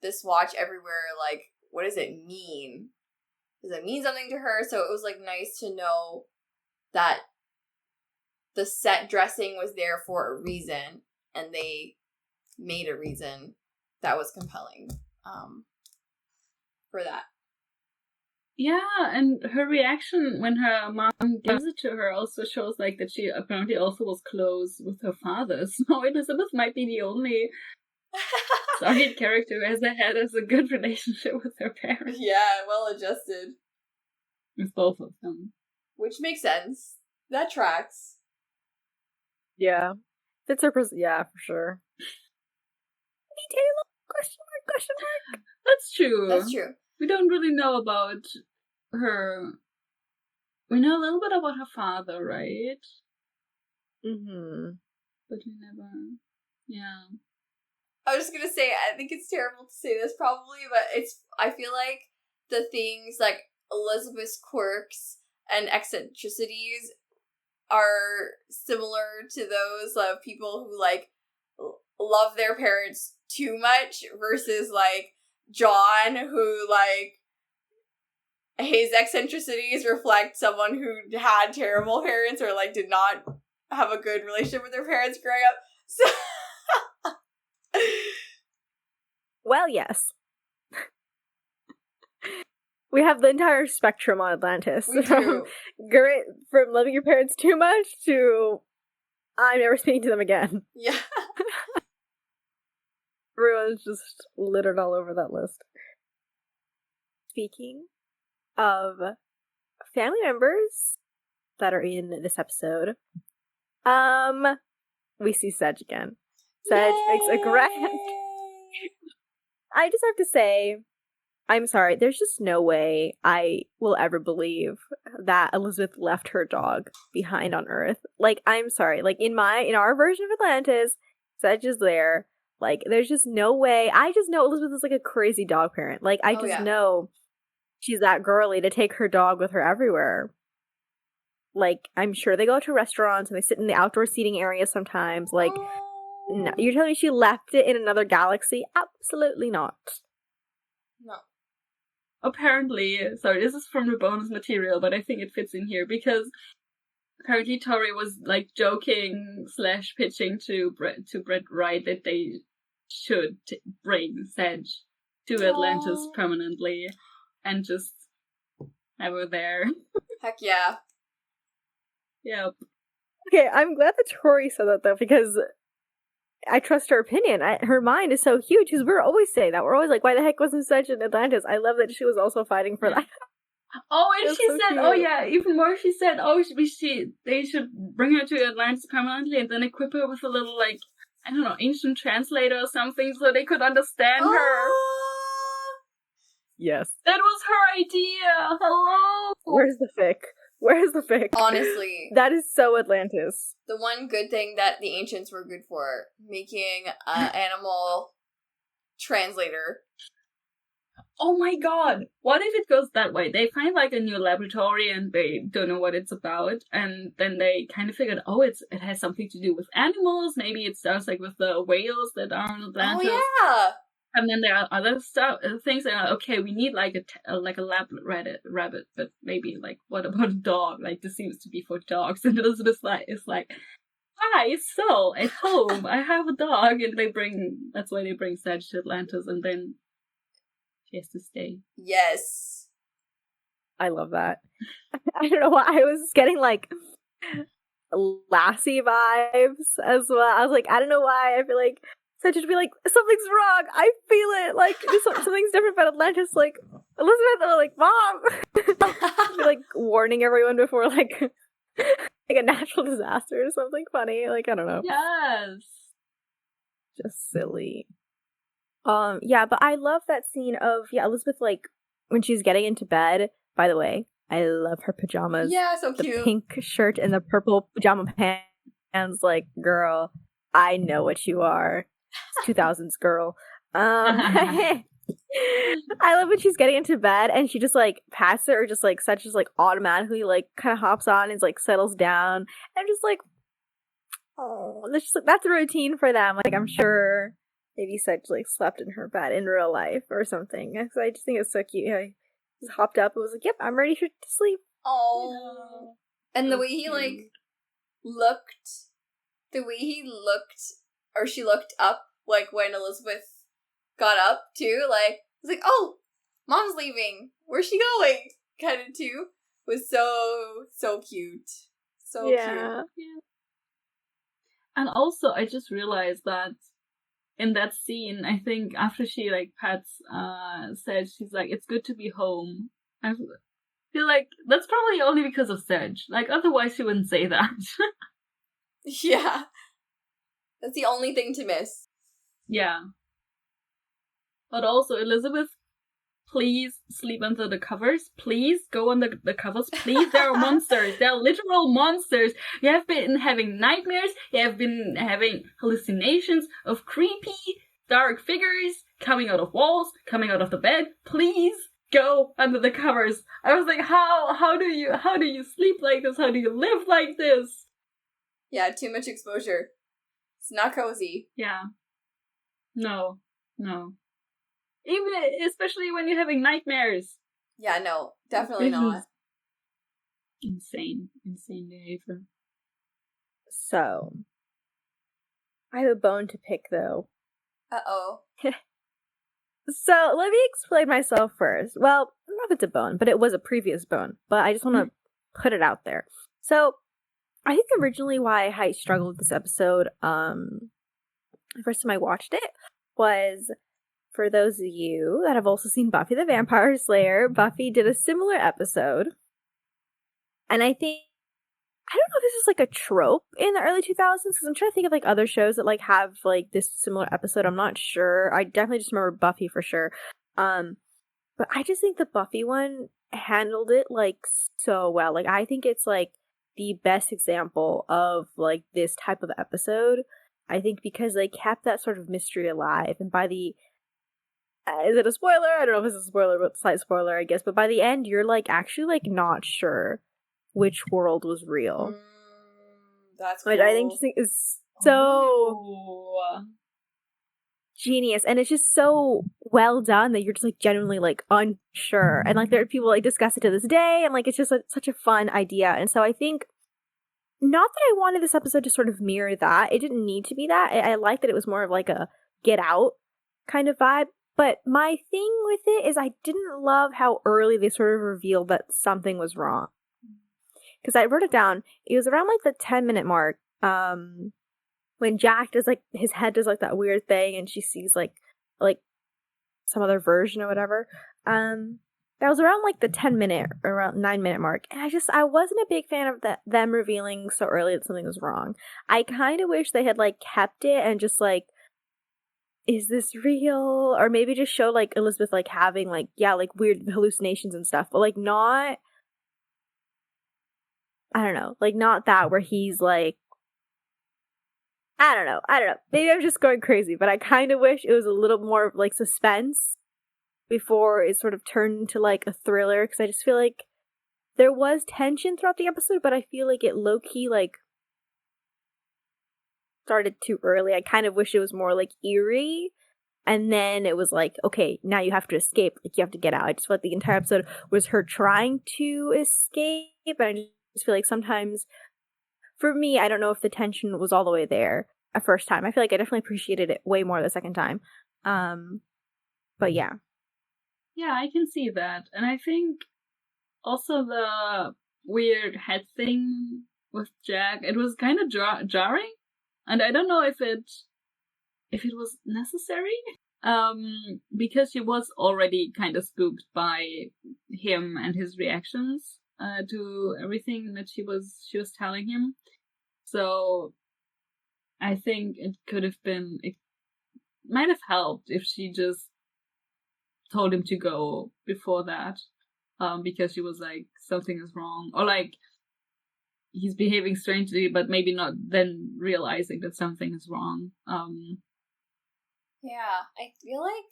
this watch everywhere? Like, what does it mean? Does it mean something to her? So it was, like, nice to know that the set dressing was there for a reason, and they made a reason that was compelling for that. Yeah, and her reaction when her mom gives it to her also shows, like, that she apparently also was close with her father. So Elizabeth might be the only Stargate character who has a good relationship with her parents. Yeah, well adjusted. With both of them. Which makes sense. That tracks. Yeah. Fits her yeah, for sure. Taylor? Question mark? That's true. That's true. We don't really know about her. We know a little bit about her father, right? Mm-hmm. But we never. Yeah. I was just gonna say, I think it's terrible to say this probably, but I feel like the things like Elizabeth's quirks and eccentricities are similar to those of people who, like, love their parents too much versus, like, John, who, like, his eccentricities reflect someone who had terrible parents or, like, did not have a good relationship with their parents growing up. So Well, yes. We have the entire spectrum on Atlantis. we do. From loving your parents too much to I'm never speaking to them again. Yeah. Everyone's just littered all over that list. Speaking of family members that are in this episode, we see Sedge again. Sedge makes a grand. I just have to say, I'm sorry, there's just no way I will ever believe that Elizabeth left her dog behind on Earth. Like, I'm sorry. Like, in our version of Atlantis, Sedge is there. Like, there's just no way. I just know Elizabeth is like a crazy dog parent. Like, I Oh, just yeah. know she's that girly to take her dog with her everywhere. Like, I'm sure they go to restaurants and they sit in the outdoor seating area sometimes. Like, no, you're telling me she left it in another galaxy? Absolutely not. No. Apparently, sorry, this is from the bonus material, but I think it fits in here because apparently Tori was like joking / pitching to Brett Wright that they should bring Sedge to Atlantis Aww. permanently and just have her there. Heck yeah. Yep. Okay, I'm glad that Tori said that, though, because I trust her opinion. Her mind is so huge, because we're always saying that. We're always like, why the heck wasn't Sedge in Atlantis? I love that she was also fighting for that. Oh, and That's she so said, cute. oh yeah, even more, she said, oh, they should bring her to Atlantis permanently and then equip her with a little, like, I don't know, ancient translator or something so they could understand her. Oh, Yes. That was her idea! Hello! Where's the fic? Where's the fic? honestly, That is so Atlantis. the one good thing that the ancients were good for, making an animal translator. Oh my god! What if it goes that way? They find like a new laboratory and they don't know what it's about, and then they kind of figured, oh, it has something to do with animals. Maybe it starts like with the whales that are in Atlantis. Oh yeah. And then there are other things that are, okay, we need like a lab rabbit, but maybe like, what about a dog? Like, this seems to be for dogs. And Elizabeth is like, hi, so at home I have a dog, and that's why they bring Sedge to Atlantis, and then she has to stay. Yes. I love that. I don't know why I was getting like Lassie vibes as well. I was like, I don't know why. I feel like Sedge would be like, something's wrong. I feel it. Like, something's different about Atlantis. Like, Elizabeth, I'm like, Mom! Be, like, warning everyone before, like a natural disaster or something funny. Like, I don't know. Yes! Just silly. Yeah, but I love that scene of, Elizabeth, like, when she's getting into bed. By the way, I love her pajamas. Yeah, so The cute. pink shirt and the purple pajama pants. Like, girl, I know what you are. It's 2000s girl. I love when she's getting into bed and she just like pats it, or just like Sedge just like automatically like kind of hops on and like settles down, and just like, oh, that's a routine for them. Like, I'm sure maybe Sedge like slept in her bed in real life or something. So I just think it's so cute. He just hopped up and was like, yep, I'm ready to sleep. Oh. And the way he like looked, or she looked up, like when Elizabeth got up too, like, it was like, oh, Mom's leaving, where's she going, kind of too, was so cute. So cute. Yeah. And also, I just realized that in that scene, I think after she like pats Sedge, she's like, it's good to be home. I feel like that's probably only because of Sedge. Like, otherwise she wouldn't say that. Yeah. That's the only thing to miss. Yeah. But also, Elizabeth, please sleep under the covers. Please go under the covers. Please, there are monsters. There are literal monsters. You have been having nightmares. You have been having hallucinations of creepy, dark figures coming out of walls, coming out of the bed. Please go under the covers. I was like, how do you sleep like this? How do you live like this? Yeah, too much exposure. It's not cozy. Yeah. No. Even, especially when you're having nightmares. Yeah, no, definitely not. Insane behavior. So, I have a bone to pick, though. Uh-oh. So, let me explain myself first. Well, I don't know if it's a bone, but it was a previous bone. But I just want to put it out there. So, I think originally why I struggled with this episode, the first time I watched it, was, for those of you that have also seen Buffy the Vampire Slayer, Buffy did a similar episode. And I don't know if this is like a trope in the early 2000s, because I'm trying to think of like other shows that like have like this similar episode. I'm not sure. I definitely just remember Buffy for sure. But I just think the Buffy one handled it like so well. Like, I think it's like the best example of like this type of episode. I think because they kept that sort of mystery alive, and by the is it a spoiler? I don't know if it's a spoiler, but slight spoiler, I guess. But by the end, you're like actually like not sure which world was real. That's Which cool. I think is so Ooh. genius, and it's just so well done that you're just like genuinely like unsure, and like there are people like discuss it to this day, and like it's just such a fun idea. And so I think, not that I wanted this episode to sort of mirror that, it didn't need to be that. I like that it was more of like a Get Out kind of vibe. But my thing with it is I didn't love how early they sort of revealed that something was wrong. Because I wrote it down. It was around like the 10-minute mark. When Jack does like his head does like that weird thing, and she sees like some other version or whatever. That was around like the 10-minute, around 9-minute mark, and I wasn't a big fan of them revealing so early that something was wrong. I kind of wish they had like kept it and just like, is this real? Or maybe just show like Elizabeth like having like, yeah, like weird hallucinations and stuff, but like not, I don't know, like not that where he's like, I don't know. Maybe I'm just going crazy, but I kind of wish it was a little more like suspense before it sort of turned into like a thriller, because I just feel like there was tension throughout the episode, but I feel like it low-key like started too early. I kind of wish it was more like eerie, and then it was like, okay, now you have to escape, like you have to get out. I just felt like the entire episode was her trying to escape, and I just feel like sometimes, for me, I don't know if the tension was all the way there a first time. I feel like I definitely appreciated it way more the second time. But yeah. Yeah, I can see that. And I think also the weird head thing with Jack, it was kind of jarring. And I don't know if it was necessary. Because she was already kind of spooked by him and his reactions to everything that she was telling him. So I think it might have helped if she just told him to go before that, because she was like, something is wrong, or like he's behaving strangely, but maybe not then realizing that something is wrong. Yeah, I feel like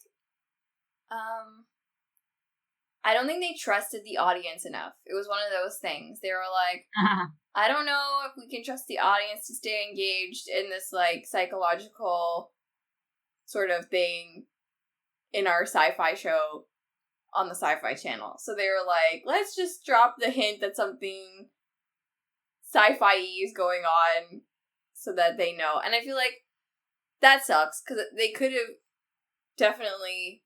I don't think they trusted the audience enough. It was one of those things. They were like, I don't know if we can trust the audience to stay engaged in this like psychological sort of thing in our sci-fi show on the Sci-Fi Channel. So they were like, let's just drop the hint that something sci-fi is going on so that they know. And I feel like that sucks, because they could have definitely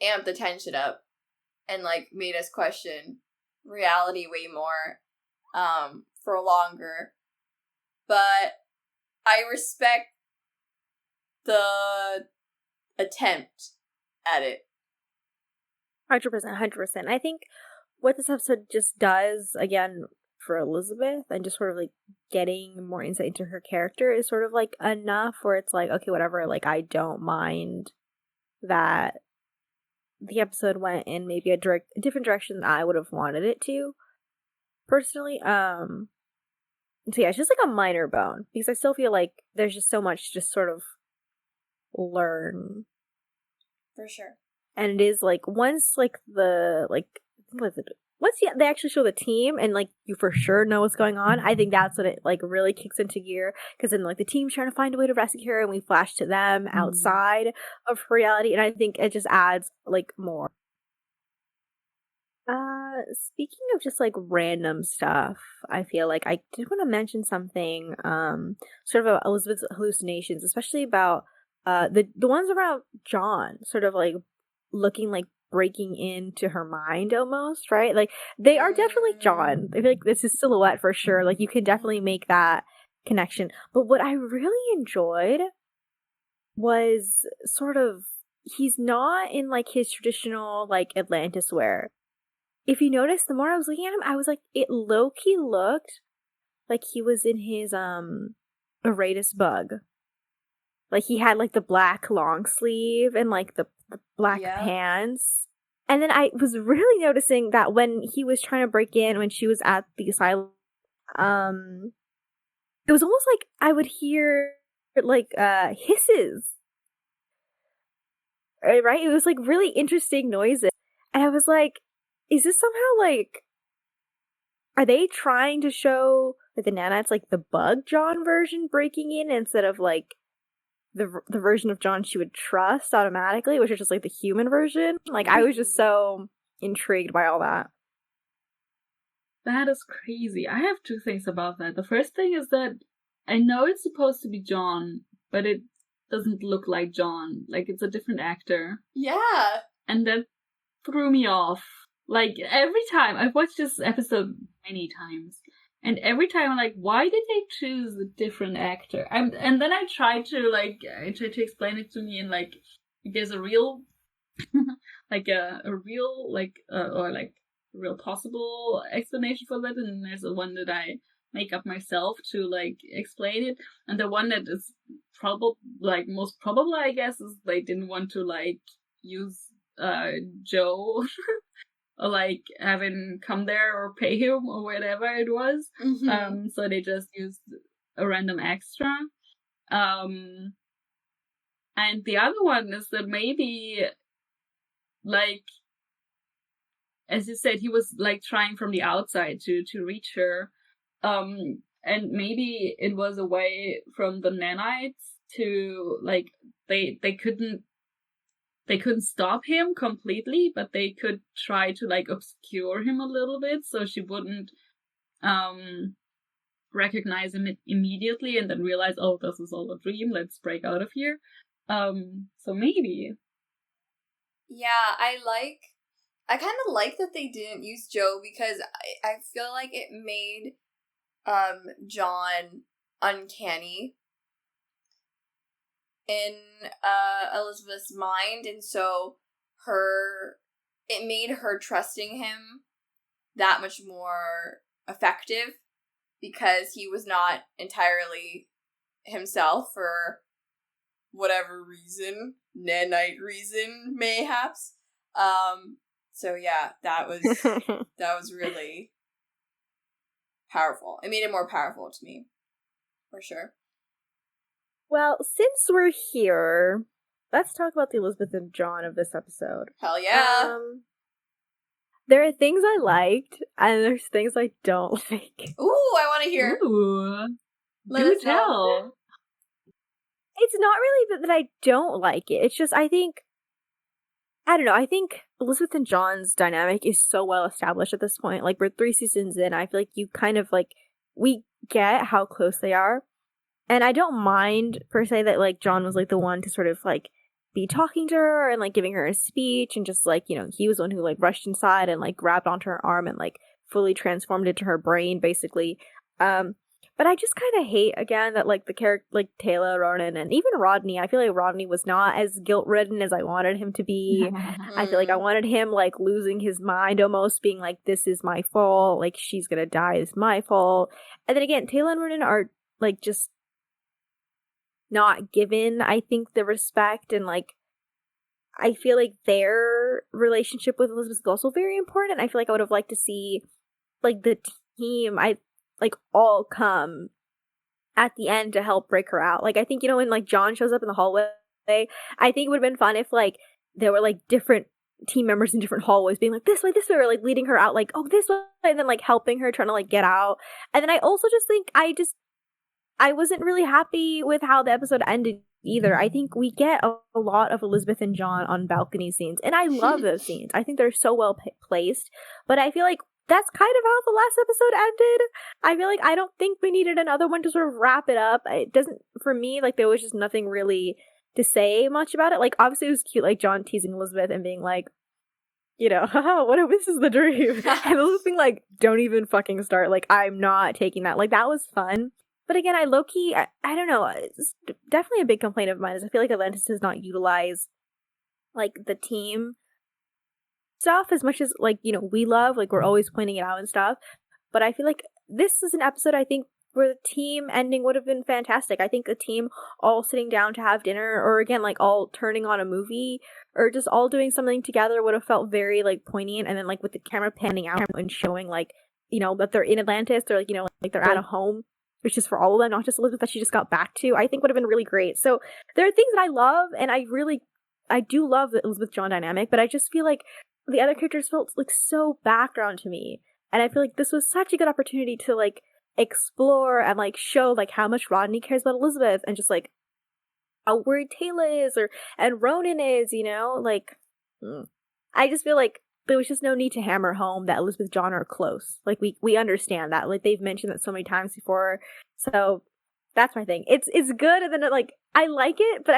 amped the tension up and like made us question reality way more for longer. But I respect the attempt at it. 100%. I think what this episode just does, again, for Elizabeth, and just sort of like getting more insight into her character, is sort of like enough where it's like, okay, whatever, like I don't mind that the episode went in maybe a different direction than I would have wanted it to, personally. So yeah, it's just like a minor bone, because I still feel like there's just so much to just sort of learn. For sure. And it is like, once like once they actually show the team and like you for sure know what's going on, I think that's when it like really kicks into gear, because then like the team's trying to find a way to rescue her, and we flash to them outside of reality, and I think it just adds like more. Speaking of just like random stuff, I feel like I did want to mention something sort of about Elizabeth's hallucinations, especially about the ones around John, sort of like looking like breaking into her mind almost, right? Like they are definitely John. I feel like this is silhouette for sure. Like you can definitely make that connection. But what I really enjoyed was sort of, he's not in like his traditional like Atlantis wear. If you notice, the more I was looking at him, I was like, it low-key looked like he was in his Aratus bug. Like he had like the black long sleeve and like the black pants. And then I was really noticing that when he was trying to break in, when she was at the asylum, it was almost like I would hear like hisses. Right? It was like really interesting noises. And I was like, is this somehow like, are they trying to show that the nanites like the bug John version breaking in instead of like the version of John she would trust automatically, which is just like the human version? Like, I was just so intrigued by all that. That is crazy. I have two things about that. The first thing is that I know it's supposed to be John, but it doesn't look like John. Like, it's a different actor. Yeah. And that threw me off. Like, every time, I've watched this episode many times, and every time I'm like, why did they choose a different actor? And then I tried to explain it to me, and like, there's a real, like a real, like, or like, real possible explanation for that, and there's the one that I make up myself to like explain it, and the one that is most probable, I guess, is they didn't want to like use Joe or like have him come there or pay him or whatever it was. Mm-hmm. So they just used a random extra. And the other one is that maybe, like, as you said, he was like trying from the outside to reach her. And maybe it was a way from the nanites to like they couldn't stop him completely, but they could try to like obscure him a little bit so she wouldn't recognize him immediately and then realize, oh, this is all a dream, let's break out of here. So maybe. Yeah, I kind of like that they didn't use Joe, because I feel like it made John uncanny in Elizabeth's mind, and so it made her trusting him that much more effective, because he was not entirely himself for whatever reason, nanite reason, mayhaps. So yeah, that was really powerful. It made it more powerful to me, for sure. Well, since we're here, let's talk about the Elizabeth and John of this episode. Hell yeah. There are things I liked, and there's things I don't like. Ooh, I want to hear. Ooh, Let do us know. tell. It's not really that I don't like it. It's just, I think Elizabeth and John's dynamic is so well established at this point. Like, we're 3 seasons in, I feel like you kind of, like, we get how close they are. And I don't mind, per se, that, like, John was, like, the one to sort of, like, be talking to her and, like, giving her a speech, and just, like, you know, he was the one who, like, rushed inside and, like, grabbed onto her arm and, like, fully transformed into her brain, basically. But I just kind of hate, again, that, like, the character, like, Taylor, Ronan, and even Rodney, I feel like Rodney was not as guilt-ridden as I wanted him to be. I feel like I wanted him, like, losing his mind almost, being like, this is my fault, like, she's gonna die, it's my fault. And then again, Taylor and Ronan are, like, just not given, I think, the respect, and, like, I feel like their relationship with Elizabeth is also very important. I feel like I would have liked to see, like, the team, all come at the end to help break her out. Like, I think, you know, when, like, John shows up in the hallway, I think it would have been fun if, like, there were, like, different team members in different hallways being like, this way, or, like, leading her out, like, oh, this way, and then, like, helping her, trying to, like, get out. And then I also just think I wasn't really happy with how the episode ended either. I think we get a lot of Elizabeth and John on balcony scenes, and I love those scenes. I think they're so well placed, but I feel like that's kind of how the last episode ended. I feel like I don't think we needed another one to sort of wrap it up. It doesn't, for me, like, there was just nothing really to say much about it. Like, obviously it was cute, like, John teasing Elizabeth and being like, you know, haha, what if this is the dream? And Elizabeth being like, don't even fucking start. Like, I'm not taking that. Like, that was fun. But again, I low-key, I don't know, it's definitely a big complaint of mine is I feel like Atlantis does not utilize, like, the team stuff as much as, like, you know, we love, like, we're always pointing it out and stuff. But I feel like this is an episode, I think, where the team ending would have been fantastic. I think the team all sitting down to have dinner, or again, like, all turning on a movie, or just all doing something together would have felt very, like, poignant. And then, like, with the camera panning out and showing, like, you know, that they're in Atlantis, they're, like, you know, like, they're at a home. which is for all of them, not just Elizabeth that she just got back to, I think would have been really great. So there are things that I love, and I do love the Elizabeth John dynamic, but I just feel like the other characters felt like so background to me. And I feel like this was such a good opportunity to like explore and like show like how much Rodney cares about Elizabeth, and just like how worried Taylor is, and Ronan is, like I just feel like there was just no need to hammer home that Elizabeth and John are close. Like we understand that. Like they've mentioned that so many times before. So that's my thing. It's good, and then like I like it, but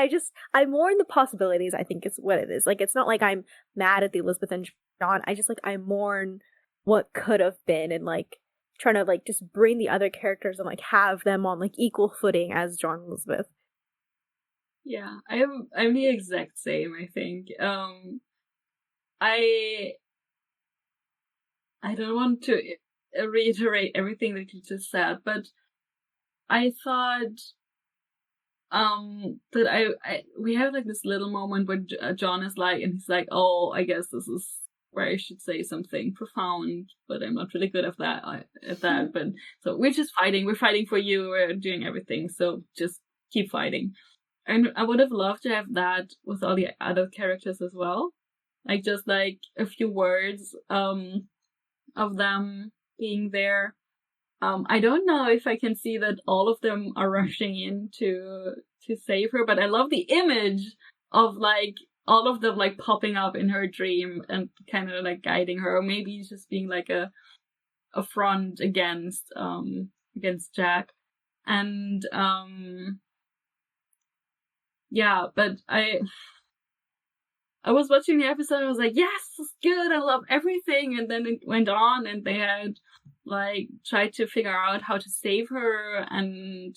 I'm more in the possibilities, I think is what it is. Like it's not like I'm mad at the Elizabeth and John. I mourn what could have been, and like trying to like just bring the other characters and like have them on like equal footing as John and Elizabeth. Yeah, I'm the exact same, I think. I don't want to reiterate everything that you just said, but I thought that we have like this little moment where John is like, and he's like, oh, I guess this is where I should say something profound, but I'm not really good at that. But so we're just fighting. We're fighting for you. We're doing everything. So just keep fighting. And I would have loved to have that with all the other characters as well. Like just like a few words of them being there. I don't know if I can see that all of them are rushing in to save her, but I love the image of like all of them like popping up in her dream and kind of like guiding her, or maybe just being like a front against Jack. And yeah, but I was watching the episode and I was like, yes, it's good, I love everything. And then it went on and they had like tried to figure out how to save her and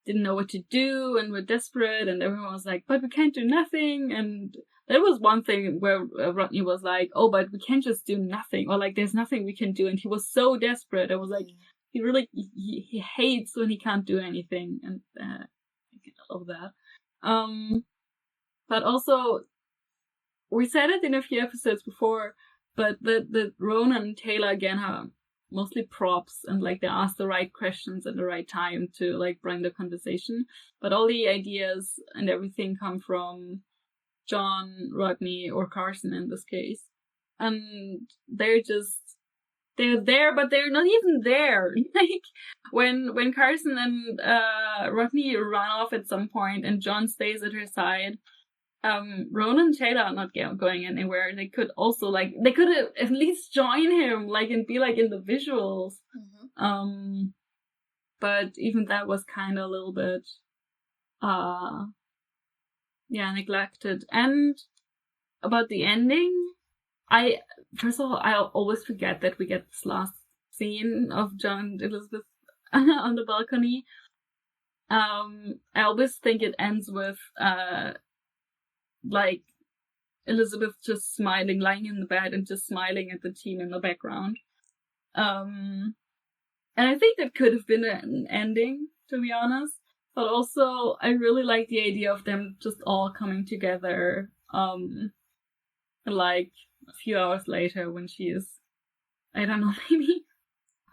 didn't know what to do and were desperate, and everyone was like, but we can't do nothing. And there was one thing where Rodney was like, oh, but we can't just do nothing, or like there's nothing we can do, and he was so desperate. I was like, he really he hates when he can't do anything, and I love that. But also we said it in a few episodes before, but the Ronan and Taylor again are mostly props, and like they ask the right questions at the right time to like bring the conversation. But all the ideas and everything come from John, Rodney, or Carson in this case. And they're there, but they're not even there. Like when Carson and Rodney run off at some point and John stays at her side, Ronan and Taylor are not going anywhere. They could also they could at least join him, like, and be like in the visuals. Mm-hmm. But even that was kind of a little bit, neglected. And about the ending, first of all, I always forget that we get this last scene of John and Elizabeth on the balcony. I always think it ends with like Elizabeth just smiling, lying in the bed and just smiling at the team in the background. And I think that could have been an ending, to be honest. But also, I really like the idea of them just all coming together, like a few hours later when she is, I don't know, maybe.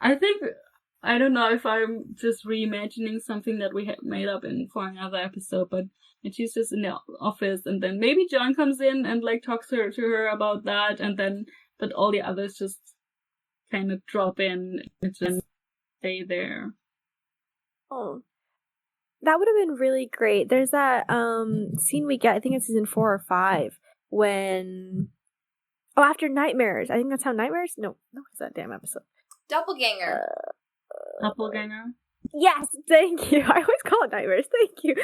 I don't know if I'm just reimagining something that we had made up for another episode, but and she's just in the office, and then maybe John comes in and like talks to her about that, and then but all the others just kind of drop in and just stay there. Oh, that would have been really great. There's that scene we get, I think it's season 4 or 5, when after Nightmares. I think that's how Nightmares. No, it's that damn episode. Doppelganger. Doppelganger. Yes, thank you. I always call it Nightmares. Thank you.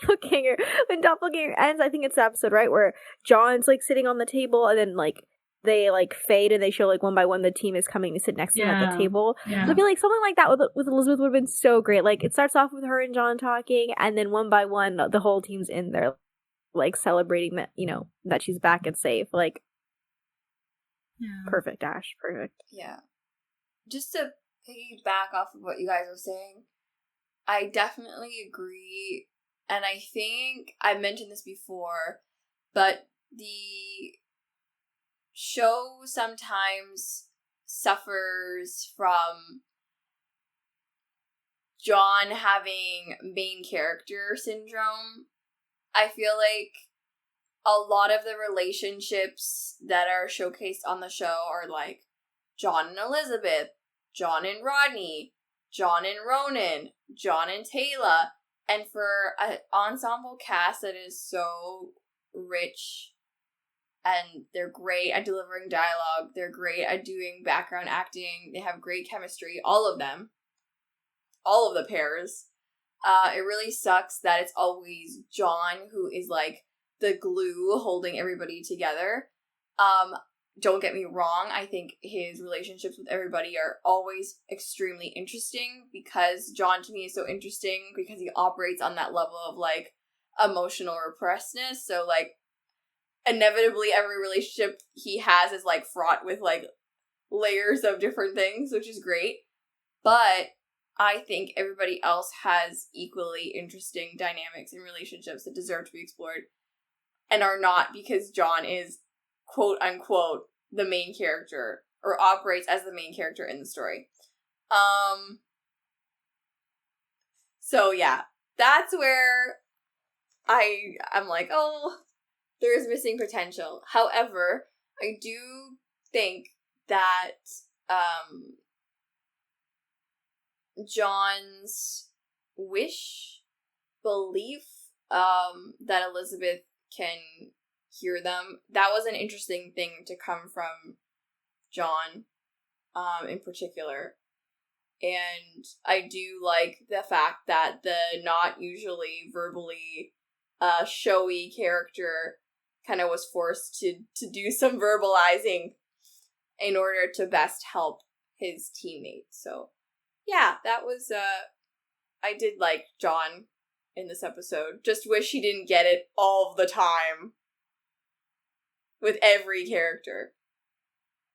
Doppelganger. When Doppelganger ends, I think it's the episode, right, where John's like sitting on the table, and then like they like fade and they show like one by one the team is coming to sit next to him at the table. Yeah. So I feel like something like that with Elizabeth would have been so great. Like it starts off with her and John talking, and then one by one the whole team's in there, like celebrating that that she's back and safe. Like, perfect, Ash. Perfect. Yeah. Just to piggyback off of what you guys were saying, I definitely agree, and I think I mentioned this before, but the show sometimes suffers from John having main character syndrome. I feel like a lot of the relationships that are showcased on the show are like John and Elizabeth, John and Rodney, John and Ronan, John and Taylor, and for an ensemble cast that is so rich, and they're great at delivering dialogue, they're great at doing background acting, they have great chemistry, all of them, all of the pairs. It really sucks that it's always John who is like the glue holding everybody together. Don't get me wrong, I think his relationships with everybody are always extremely interesting, because John to me is so interesting because he operates on that level of like emotional repressedness. So like inevitably every relationship he has is like fraught with like layers of different things, which is great. But I think everybody else has equally interesting dynamics and relationships that deserve to be explored and are not, because John is quote unquote the main character or operates as the main character in the story. So yeah, that's where I'm like, oh, there is missing potential. However, I do think that John's belief that Elizabeth can hear them, that was an interesting thing to come from John in particular. And I do like the fact that the not usually verbally showy character kind of was forced to do some verbalizing in order to best help his teammates. So yeah, that was I did like John in this episode. Just wish he didn't get it all the time with every character.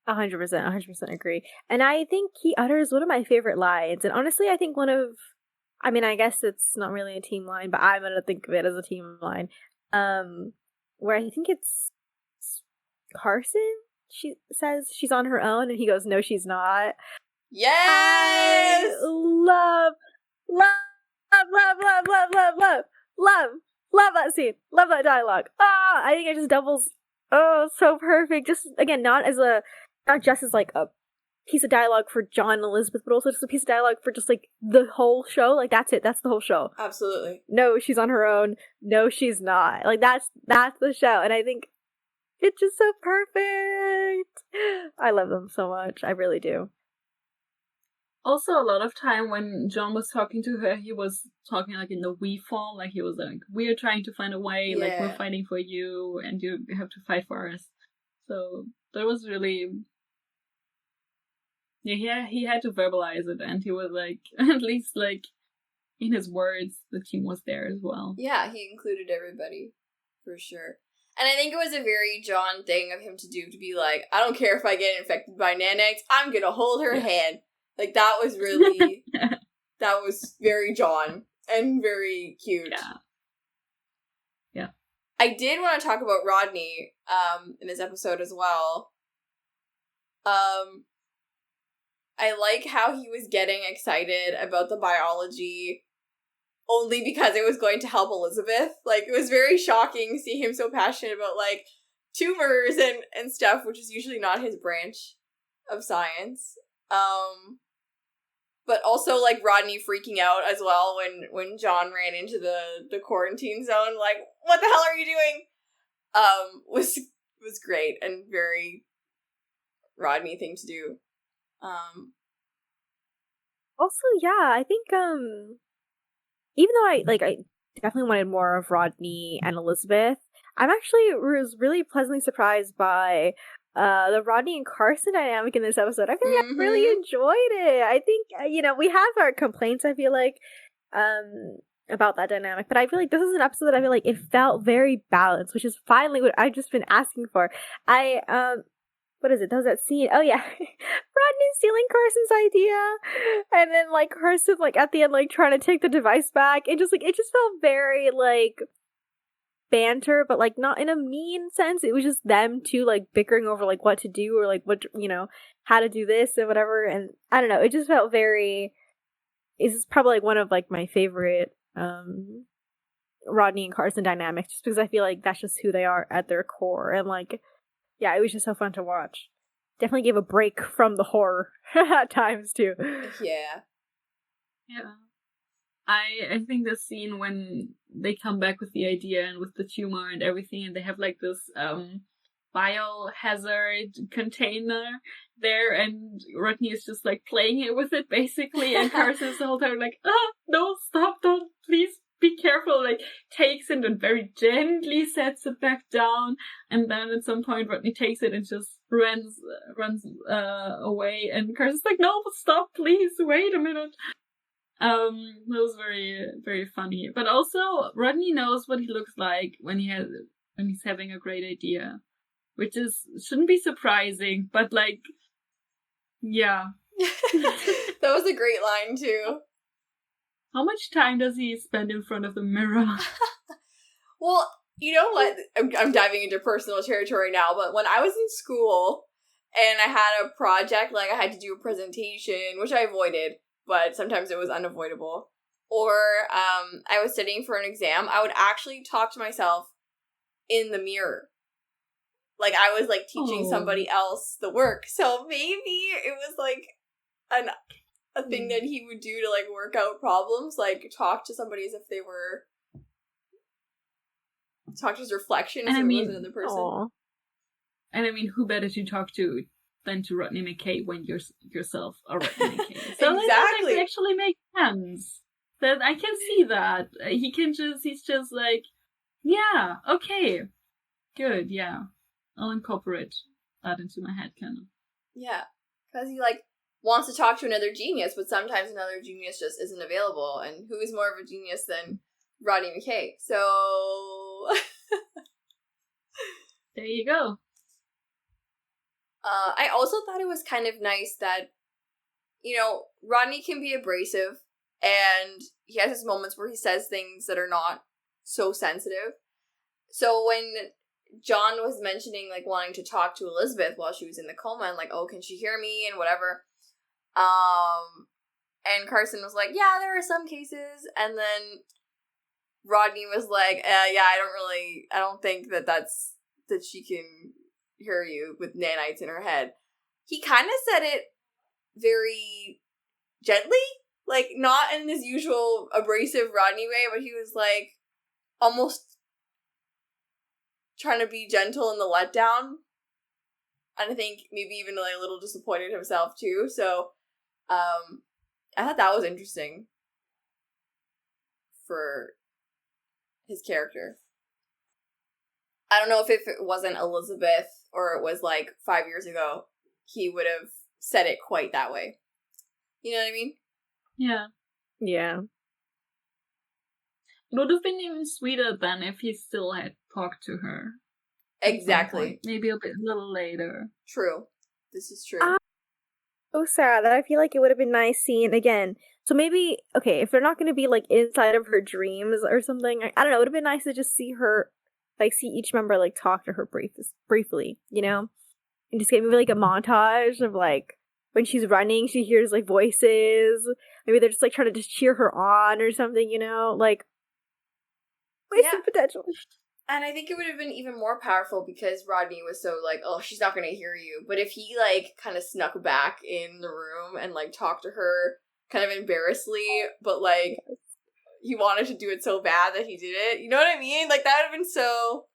100% agree. And I think he utters one of my favorite lines. And honestly, I think I guess it's not really a team line, but I'm going to think of it as a team line. Where I think it's Carson. She says she's on her own, and he goes, "No, she's not." Yes! I love that scene. Love that dialogue. I think it just doubles. Oh, so perfect. Just, again, not just as like a piece of dialogue for John and Elizabeth, but also just a piece of dialogue for just like the whole show. Like, that's it. That's the whole show. Absolutely. No, she's on her own. No, she's not. Like, that's the show. And I think it's just so perfect. I love them so much. I really do. Also, a lot of time when John was talking to her, he was talking like in the we form, like he was like, "We're trying to find a way, like we're fighting for you, and you have to fight for us." So that was really, yeah, he had to verbalize it, and he was like, at least like in his words, the team was there as well. Yeah, he included everybody for sure. And I think it was a very John thing of him to do, to be like, I don't care if I get infected by nanites, I'm gonna hold her hand. Like, that was really, that was very John and very cute. Yeah. I did want to talk about Rodney in this episode as well. I like how he was getting excited about the biology only because it was going to help Elizabeth. Like, it was very shocking to see him so passionate about, like, tumors and stuff, which is usually not his branch of science. But also, like, Rodney freaking out as well when John ran into the quarantine zone. Like, what the hell are you doing? Was great and very Rodney thing to do. Also, yeah, I think, even though I definitely wanted more of Rodney and Elizabeth, I'm actually was really pleasantly surprised by the Rodney and Carson dynamic in this episode. I feel like I really enjoyed it. I think, we have our complaints, I feel like, about that dynamic, but I feel like this is an episode that I feel like it felt very balanced, which is finally what I've just been asking for. What is it? That was that scene. Oh yeah. Rodney stealing Carson's idea. And then like Carson like at the end like trying to take the device back. It just felt very like banter, but like not in a mean sense. It was just them two like bickering over like what to do or like what, how to do this and whatever. And I don't know, it just felt very is probably like one of like my favorite Rodney and Carson dynamics, just because I feel like that's just who they are at their core, and like, yeah, it was just so fun to watch. Definitely gave a break from the horror at times too. Yeah. Yeah. I think the scene when they come back with the idea and with the tumor and everything, and they have like this biohazard container there, and Rodney is just like playing it with it basically, and Carson's the whole time like, no, stop, don't, please be careful, like takes it and very gently sets it back down, and then at some point Rodney takes it and just runs away, and Carson's like, no, stop, please, wait a minute. That was very, very funny. But also, Rodney knows what he looks like when he's having a great idea, which shouldn't be surprising. But like, yeah. That was a great line too. How much time does he spend in front of the mirror? Well, you know what? I'm diving into personal territory now, but when I was in school and I had a project, like I had to do a presentation, which I avoided, but sometimes it was unavoidable, or I was studying for an exam, I would actually talk to myself in the mirror. Like I was like teaching somebody else the work. So maybe it was like a thing that he would do to like work out problems, like talk to somebody as if they were, talk to his reflection as if it was another person. Aww. And I mean, who better to talk to than to Rodney McKay when you're yourself a Rodney McKay? So Exactly. That actually makes sense. That I can see that. He's just like, yeah, okay, good, yeah. I'll incorporate that into my headcanon. Yeah, because he like wants to talk to another genius, but sometimes another genius just isn't available, and who is more of a genius than Rodney McKay? So there you go. I also thought it was kind of nice that, you know, Rodney can be abrasive, and he has his moments where he says things that are not so sensitive. So when John was mentioning, like, wanting to talk to Elizabeth while she was in the coma, and like, oh, can she hear me, and whatever, and Carson was like, yeah, there are some cases, and then Rodney was like, yeah, I don't think that she can hear you with nanites in her head. He kind of said it very gently, like not in his usual abrasive Rodney way, but he was like almost trying to be gentle in the letdown. And I think maybe even like a little disappointed himself too. So I thought that was interesting for his character. I don't know if it wasn't Elizabeth or it was like 5 years ago, he would have said it quite that way. You know what I mean? Yeah. Yeah. It would have been even sweeter than if he still had talked to her. Exactly. Maybe a little later. True. This is true. So sad that I feel like it would have been nice seeing again. So maybe, okay, if they're not going to be like inside of her dreams or something, I don't know, it would have been nice to just see her, like see each member like talk to her briefly, you know? And just get maybe like a montage of like when she's running, she hears like voices. Maybe they're just like trying to just cheer her on or something, you know? Like, wasted potential. And I think it would have been even more powerful because Rodney was so like, oh, she's not going to hear you. But if he like kind of snuck back in the room and like talked to her kind of embarrassedly, but like he wanted to do it so bad that he did it. You know what I mean? Like that would have been so,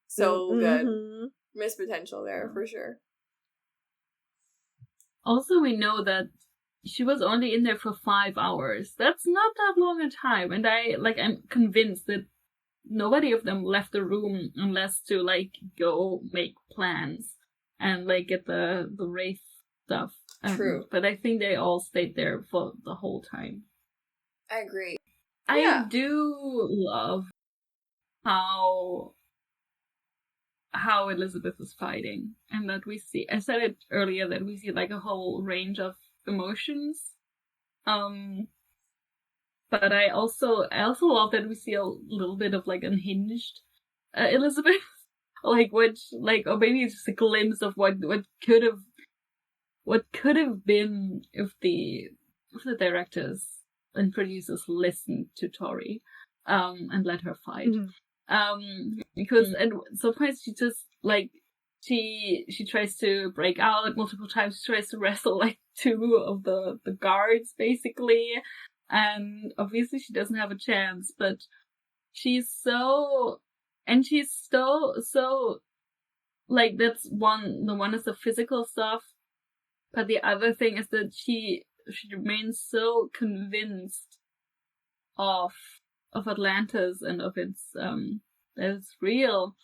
so good. Missed potential there for sure. Also, we know that she was only in there for 5 hours. That's not that long a time. And I'm convinced that nobody of them left the room unless to like go make plans and like get the wraith stuff. True. But I think they all stayed there for the whole time. I agree. I do love how Elizabeth is fighting, and that we see, I said it earlier, that we see like a whole range of emotions. But I also love that we see a little bit of like unhinged Elizabeth, or maybe it's just a glimpse of what could have been if the the directors and producers listened to Tori, and let her fight. Because at some point she just, like, she tries to break out multiple times. She tries to wrestle, like, 2 of the guards, basically. And obviously she doesn't have a chance, but she's so, like, that's one, the one is the physical stuff, but the other thing is that she remains so convinced of Atlantis and of its, that it's real.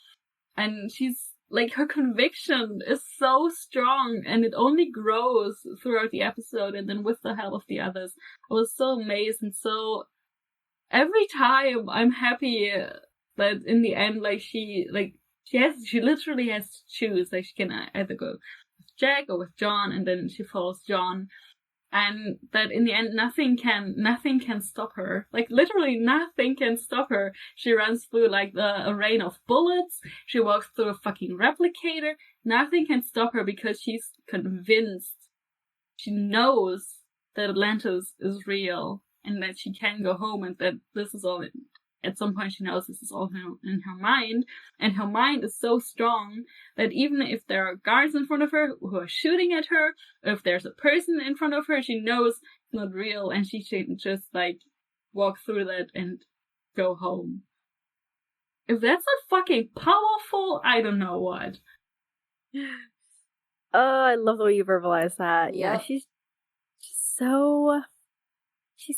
And she's, like, her conviction is so strong, and it only grows throughout the episode, and then with the help of the others. I was so amazed, and so every time I'm happy that in the end, like, she literally has to choose. Like, she can either go with Jack or with John, and then she follows John. And that in the end, nothing can stop her. Like, literally nothing can stop her. She runs through, like, a rain of bullets. She walks through a fucking replicator. Nothing can stop her because she's convinced. She knows that Atlantis is real and that she can go home, and that this is all, at some point she knows this is all in her mind. And her mind is so strong that even if there are guards in front of her who are shooting at her, or if there's a person in front of her, she knows it's not real, and she should just, like, walk through that and go home. If that's not fucking powerful, I don't know what. Oh, I love the way you verbalize that. Yeah, Yep. she's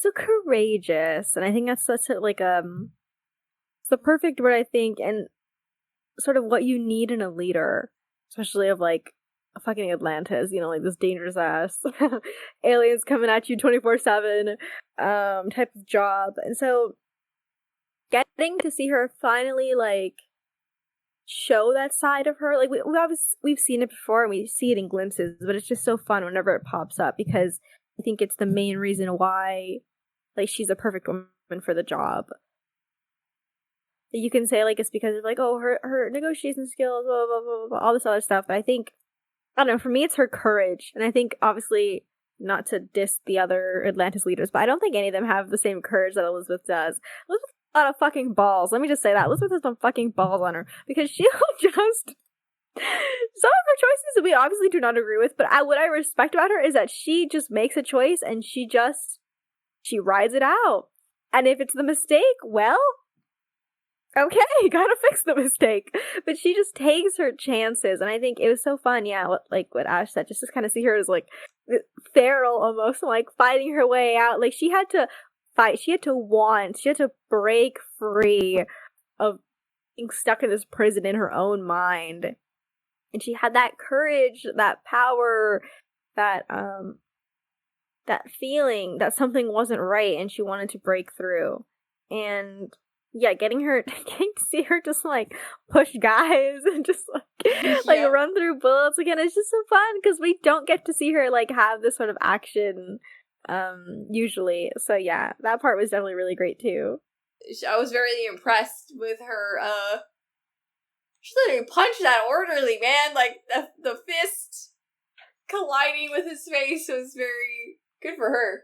so courageous, and I think that's such a, like, it's the perfect word, I think, and sort of what you need in a leader, especially of, like, a fucking Atlantis, you know, like, this dangerous ass aliens coming at you 24/7 type of job. And so getting to see her finally, like, show that side of her, like, we've seen it before and we see it in glimpses, but it's just so fun whenever it pops up, because I think it's the main reason why, like, she's a perfect woman for the job. You can say, like, it's because of, like, oh, her negotiation skills, blah, blah, blah, blah, all this other stuff, but I think, I don't know, for me it's her courage, and I think, obviously, not to diss the other Atlantis leaders, but I don't think any of them have the same courage that Elizabeth does. Elizabeth has a lot of fucking balls, let me just say that. Elizabeth has some fucking balls on her, because she'll just... Some of her choices we obviously do not agree with, but what I respect about her is that she just makes a choice and she rides it out. And if it's the mistake, well, okay, gotta fix the mistake. But she just takes her chances, and I think it was so fun, yeah, like what Ash said, just to kind of see her as, like, feral almost, like, fighting her way out. Like, she had to fight, she had to break free of being stuck in this prison in her own mind. And she had that courage, that power, that feeling that something wasn't right and she wanted to break through. And yeah, getting to see her just, like, push guys and just, like run through bullets again, it's just so fun, because we don't get to see her, like, have this sort of action usually. So yeah, that part was definitely really great too. I was very impressed with her, she literally punched that orderly, man. Like, the fist colliding with his face was very good for her.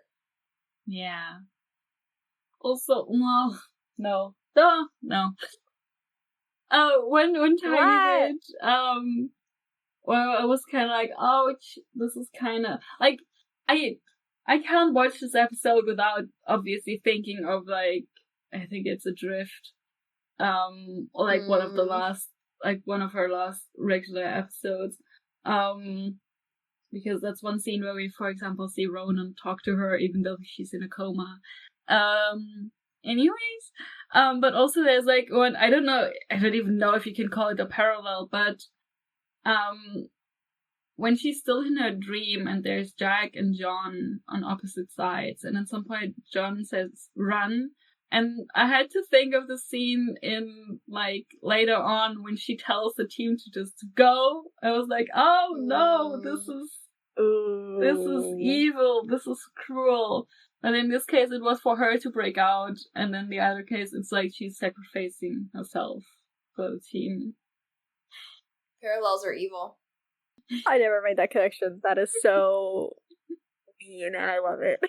Yeah. Also, well, no. Duh, no. One time you did, well, I was kind of like, ouch, this is kind of, like, I can't watch this episode without obviously thinking of, like, I think it's Adrift, or, like, one of her last regular episodes, because that's one scene where we, for example, see Ronan talk to her even though she's in a coma. Anyways, but also there's, like, one, I don't even know if you can call it a parallel, but when she's still in her dream and there's Jack and John on opposite sides, and at some point John says run, and I had to think of the scene in, like, later on when she tells the team to just go. I was like, oh no, this is evil, this is cruel. And in this case, it was for her to break out, and in the other case, it's like she's sacrificing herself for the team. Parallels are evil. I never made that connection. That is so mean, and I love it.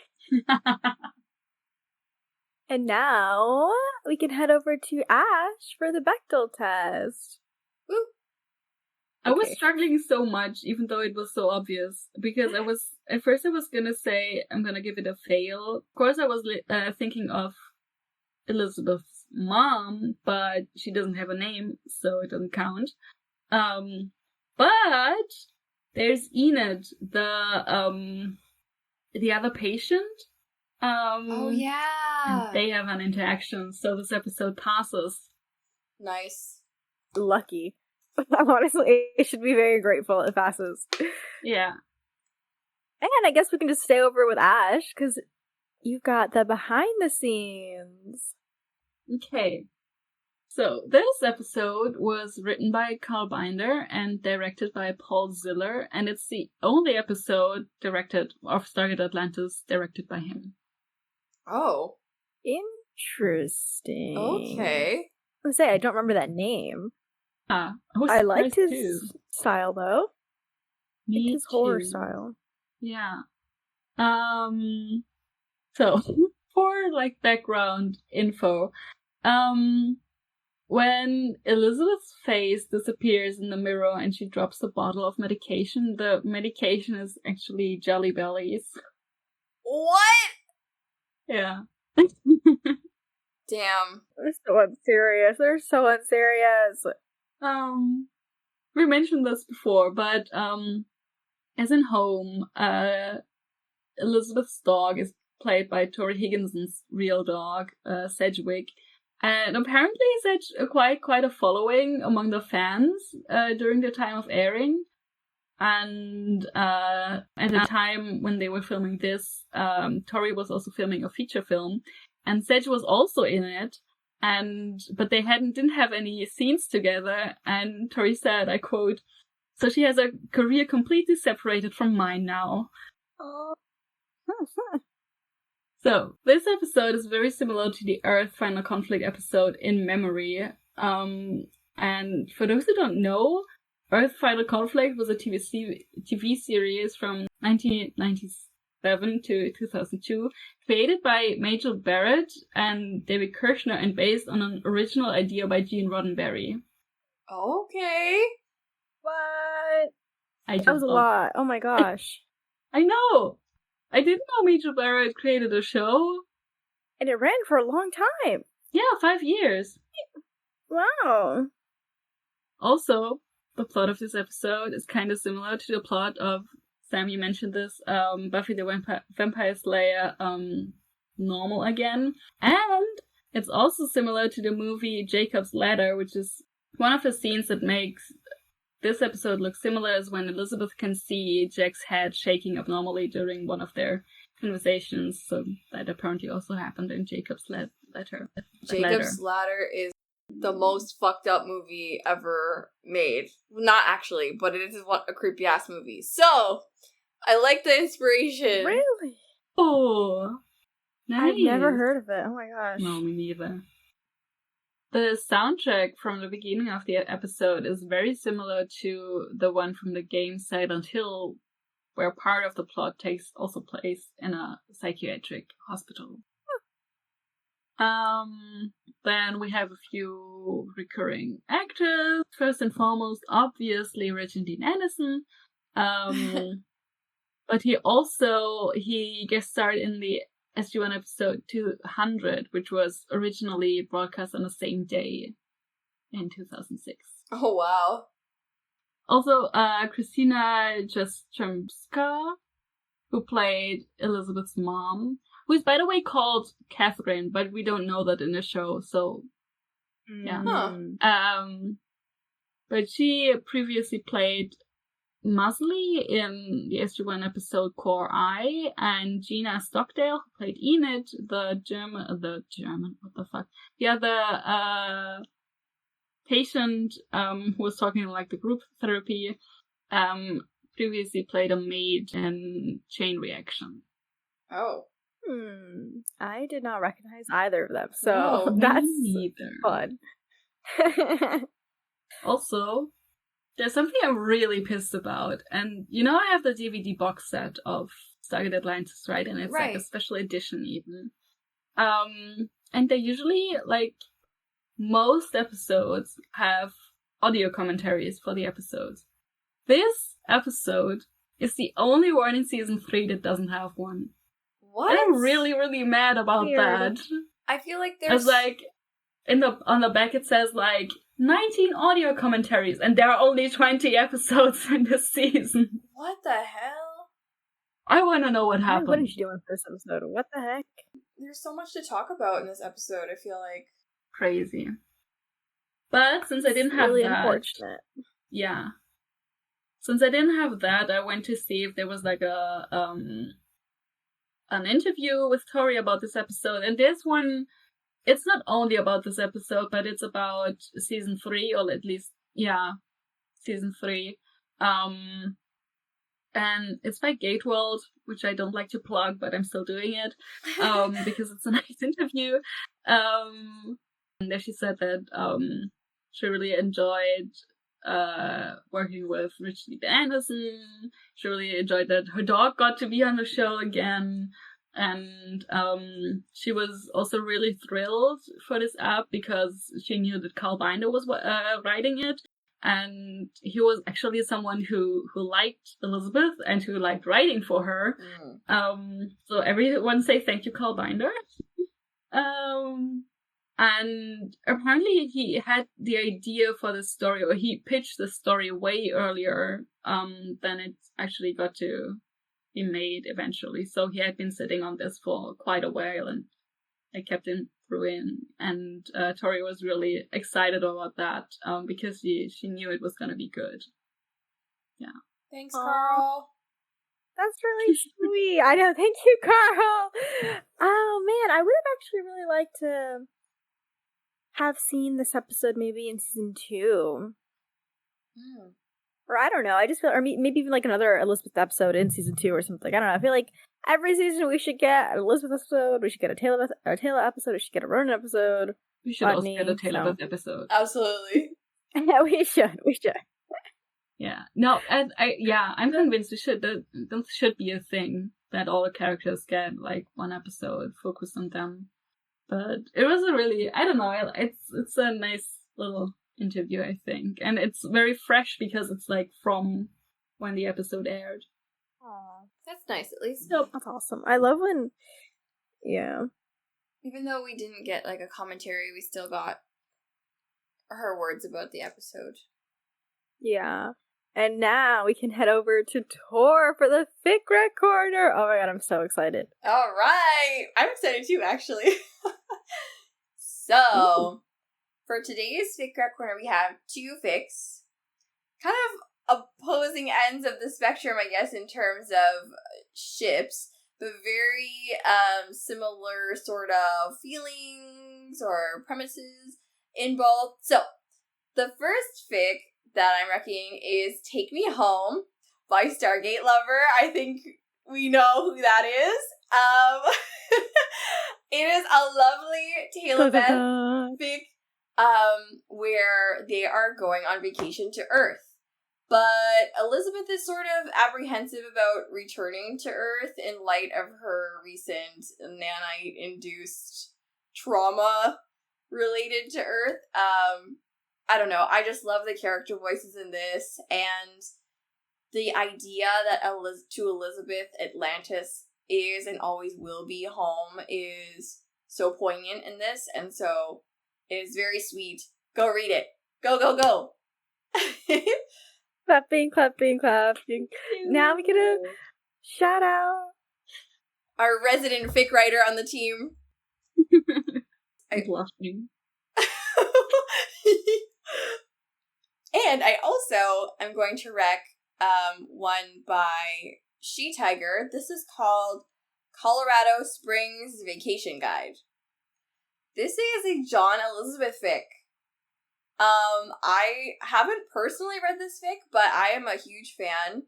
And now we can head over to Ash for the Bechdel test. Woo. I was Okay. struggling so much, even though it was so obvious, because at first I was gonna say I'm gonna give it a fail. Of course, I was thinking of Elizabeth's mom, but she doesn't have a name, so it doesn't count. But there's Enid, the other patient. Oh yeah. And they have an interaction, so this episode passes. Nice. Lucky. Honestly, I should be very grateful it passes. Yeah. And I guess we can just stay over with Ash, because you've got the behind the scenes. Okay. So, this episode was written by Carl Binder and directed by Paul Ziller, and it's the only episode of Stargate Atlantis directed by him. Oh. Interesting. Okay. I was say I don't remember that name. I liked his too. style though. Me His horror too. style. Yeah. So for like background info, when Elizabeth's face disappears in the mirror and she drops a bottle of medication, the medication is actually Jelly Bellies. What? Yeah. Damn. They're so unserious. They're so unserious. We mentioned this before, but as in Home, Elizabeth's dog is played by Tori Higginson's real dog, Sedge. And apparently Sedge acquired quite a following among the fans during the time of airing. And at the time when they were filming this, Tori was also filming a feature film, and Sedge was also in it. But they didn't have any scenes together. And Tori said, I quote, "So she has a career completely separated from mine now." Oh. So, this episode is very similar to the Earth Final Conflict episode In Memory. And for those who don't know, Earth Final Conflict was a TV series from 1997 to 2002, created by Majel Barrett and David Kirshner and based on an original idea by Gene Roddenberry. Okay. What? That That was a lot. Oh my gosh. I know! I didn't know Majel Barrett created a show. And it ran for a long time. Yeah, 5 years. Wow. Also, the plot of this episode is kind of similar to the plot of, Sam, you mentioned this, Buffy the Vampire Slayer, Normal Again. And it's also similar to the movie Jacob's Ladder, which is one of the scenes that makes this episode look similar is when Elizabeth can see Jack's head shaking abnormally during one of their conversations. So that apparently also happened in Jacob's Ladder. Jacob's Ladder is the most fucked up movie ever made. Not actually, but it is a creepy ass movie. So, I like the inspiration. Really? Oh, nice. I've never heard of it. Oh my gosh. No, me neither. The soundtrack from the beginning of the episode is very similar to the one from the game Silent Hill, where part of the plot takes also place in a psychiatric hospital. Then we have a few recurring actors. First and foremost, obviously, Richard Dean Anderson. But he guest starred in the SG-1 episode 200, which was originally broadcast on the same day in 2006. Oh, wow. Also, Christina Jastrzębska, who played Elizabeth's mom, who is, by the way, called Catherine, but we don't know that in the show, so yeah. Huh. But she previously played Musley in the SG-1 episode Core Eye, and Gina Stockdale, who played Enid, the other patient who was talking like the group therapy, previously played a maid in Chain Reaction. Oh. I did not recognize either of them, so No, that's me neither. fun. Also, there's something I'm really pissed about, and I have the DVD box set of Stargate Atlantis, right? And it's like Right. a special edition even. And they usually, like, most episodes have audio commentaries for the episodes. This episode is the only one in season 3 that doesn't have one. What? And I'm really, really mad about Weird. that. I feel like It's there's like, on the back it says, like, 19 audio commentaries, and there are only 20 episodes in this season. what the hell? I want to know what happened. What did you do in this episode? What the heck? There's so much to talk about in this episode, I feel like. Crazy. But since I didn't have really that, unfortunate. yeah. Since I didn't have that, I went to see if there was like an interview with Tori about this episode, and this one, it's not only about this episode, but it's about season 3, or at least, season 3. And it's by Gateworld, which I don't like to plug, but I'm still doing it, because it's a nice interview. And there she said that she really enjoyed working with Richard Dean Anderson. She really enjoyed that her dog got to be on the show again. And she was also really thrilled for this app because she knew that Carl Binder was writing it. And he was actually someone who liked Elizabeth and who liked writing for her. So everyone say thank you, Carl Binder. And apparently he had the idea for the story, or he pitched the story way earlier than it actually got to be made eventually. So he had been sitting on this for quite a while, and I kept him through in. And Tori was really excited about that because she knew it was going to be good. Yeah. Thanks, Aww. Carl. That's really sweet. I know. Thank you, Carl. Oh, man. I would have actually really liked to have seen this episode maybe in season 2. Or I don't know. I just feel, or maybe even like another Elizabeth episode in season 2 or something. I don't know. I feel like every season we should get an Elizabeth episode, we should get a Taylor episode, we should get a Ronan episode. We should also get a Taylor episode. Absolutely. Yeah, we should. Yeah. No, and I'm convinced we should. That should be a thing that all the characters get like one episode focused on them. But it was a really, I don't know, it's a nice little interview, I think. And it's very fresh because it's like from when the episode aired. Aww. That's nice, at least. Nope. That's awesome. I love when, yeah. Even though we didn't get like a commentary, we still got her words about the episode. Yeah. And now we can head over to Tor for the fic corner. Oh my god, I'm so excited. All right. I'm excited too, actually. So, for today's fic corner, we have 2 fics. Kind of opposing ends of the spectrum, I guess, in terms of ships, but very similar sort of feelings or premises in both. So, the first fic that I'm reckoning is Take Me Home by Stargate Lover. I think we know who that is. It is a lovely Taylor Beth fic where they are going on vacation to Earth. But Elizabeth is sort of apprehensive about returning to Earth in light of her recent nanite-induced trauma related to Earth. I don't know. I just love the character voices in this, and the idea that to Elizabeth, Atlantis is and always will be home is so poignant in this, and so it is very sweet. Go read it. Go, go, go! Clapping, clapping, clapping. Now we get a shout out. Our resident fic writer on the team. I'm blushing. And I also am going to rec one by She Tiger. This is called Colorado Springs Vacation Guide. This is a John Elizabeth fic. I haven't personally read this fic, but I am a huge fan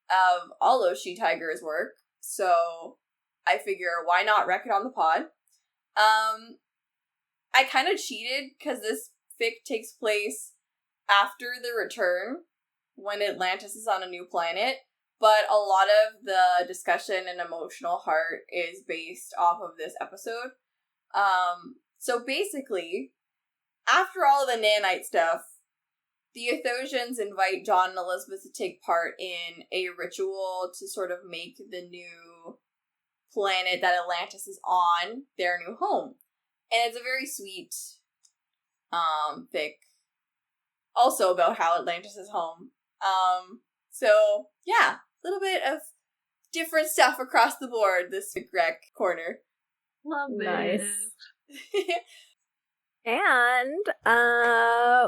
of all of She Tiger's work, so I figure why not rec it on the pod. I kind of cheated because this fic takes place after the return, when Atlantis is on a new planet, but a lot of the discussion and emotional heart is based off of this episode. So basically, after all the nanite stuff, the Athosians invite John and Elizabeth to take part in a ritual to sort of make the new planet that Atlantis is on their new home. And it's a very sweet fic. Also about how Atlantis is home. So, yeah, a little bit of different stuff across the board this fic rec corner. Love Nice. it. And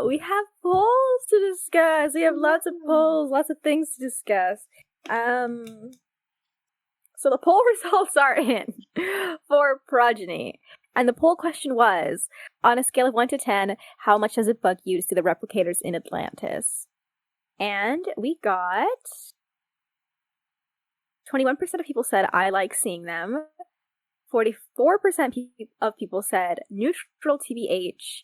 we have polls to discuss. We have lots of polls, lots of things to discuss. So the poll results are in for Progeny. And the poll question was, on a scale of 1 to 10, how much does it bug you to see the replicators in Atlantis? And we got 21% of people said, I like seeing them. 44% of people said neutral TBH,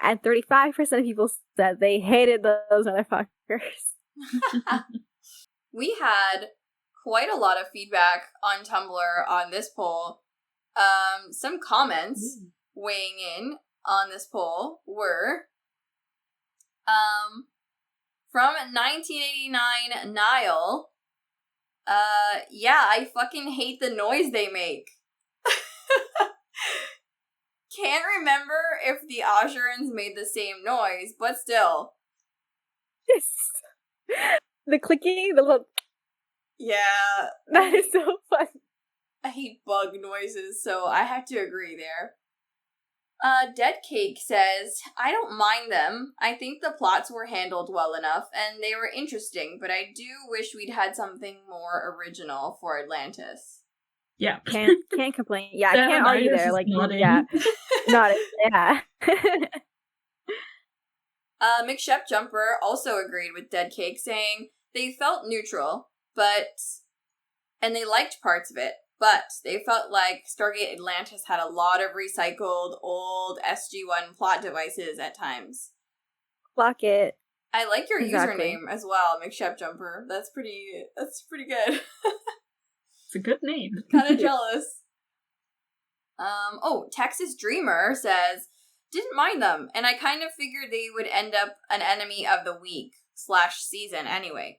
and 35% of people said they hated those motherfuckers. We had quite a lot of feedback on Tumblr on this poll. Some comments weighing in on this poll were from 1989 Niall. Yeah, I fucking hate the noise they make. Can't remember if the Oshurans made the same noise, but still. The clicking, the little... Yeah. That is so fun. I hate bug noises, so I have to agree there. Dead Cake says, I don't mind them. I think the plots were handled well enough, and they were interesting, but I do wish we'd had something more original for Atlantis. Yeah. Can't complain. Yeah, I can't argue there. Like, nodding. yeah. Not yeah. McShep Jumper also agreed with Dead Cake, saying they felt neutral, and they liked parts of it, but they felt like Stargate Atlantis had a lot of recycled old SG-1 plot devices at times. Block it. I like your Exactly. username as well, McShep Jumper. That's pretty good. It's a good name. Kind of jealous. Texas Dreamer says, didn't mind them, and I kind of figured they would end up an enemy of the week / season anyway.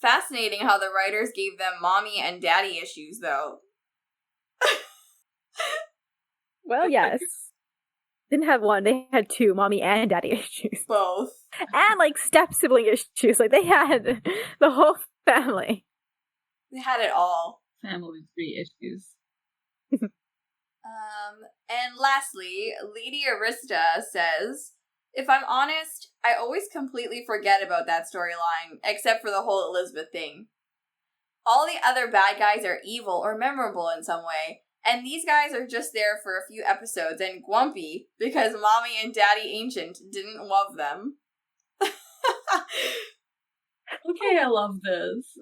Fascinating how the writers gave them mommy and daddy issues, though. Well, yes. Didn't have one, they had two, mommy and daddy issues. Both. And, like, step-sibling issues. Like, they had the whole family. They had it all. Family tree issues. And lastly, Lady Arista says, if I'm honest, I always completely forget about that storyline, except for the whole Elizabeth thing. All the other bad guys are evil or memorable in some way, and these guys are just there for a few episodes and grumpy because Mommy and Daddy Ancient didn't love them. Okay, I love this.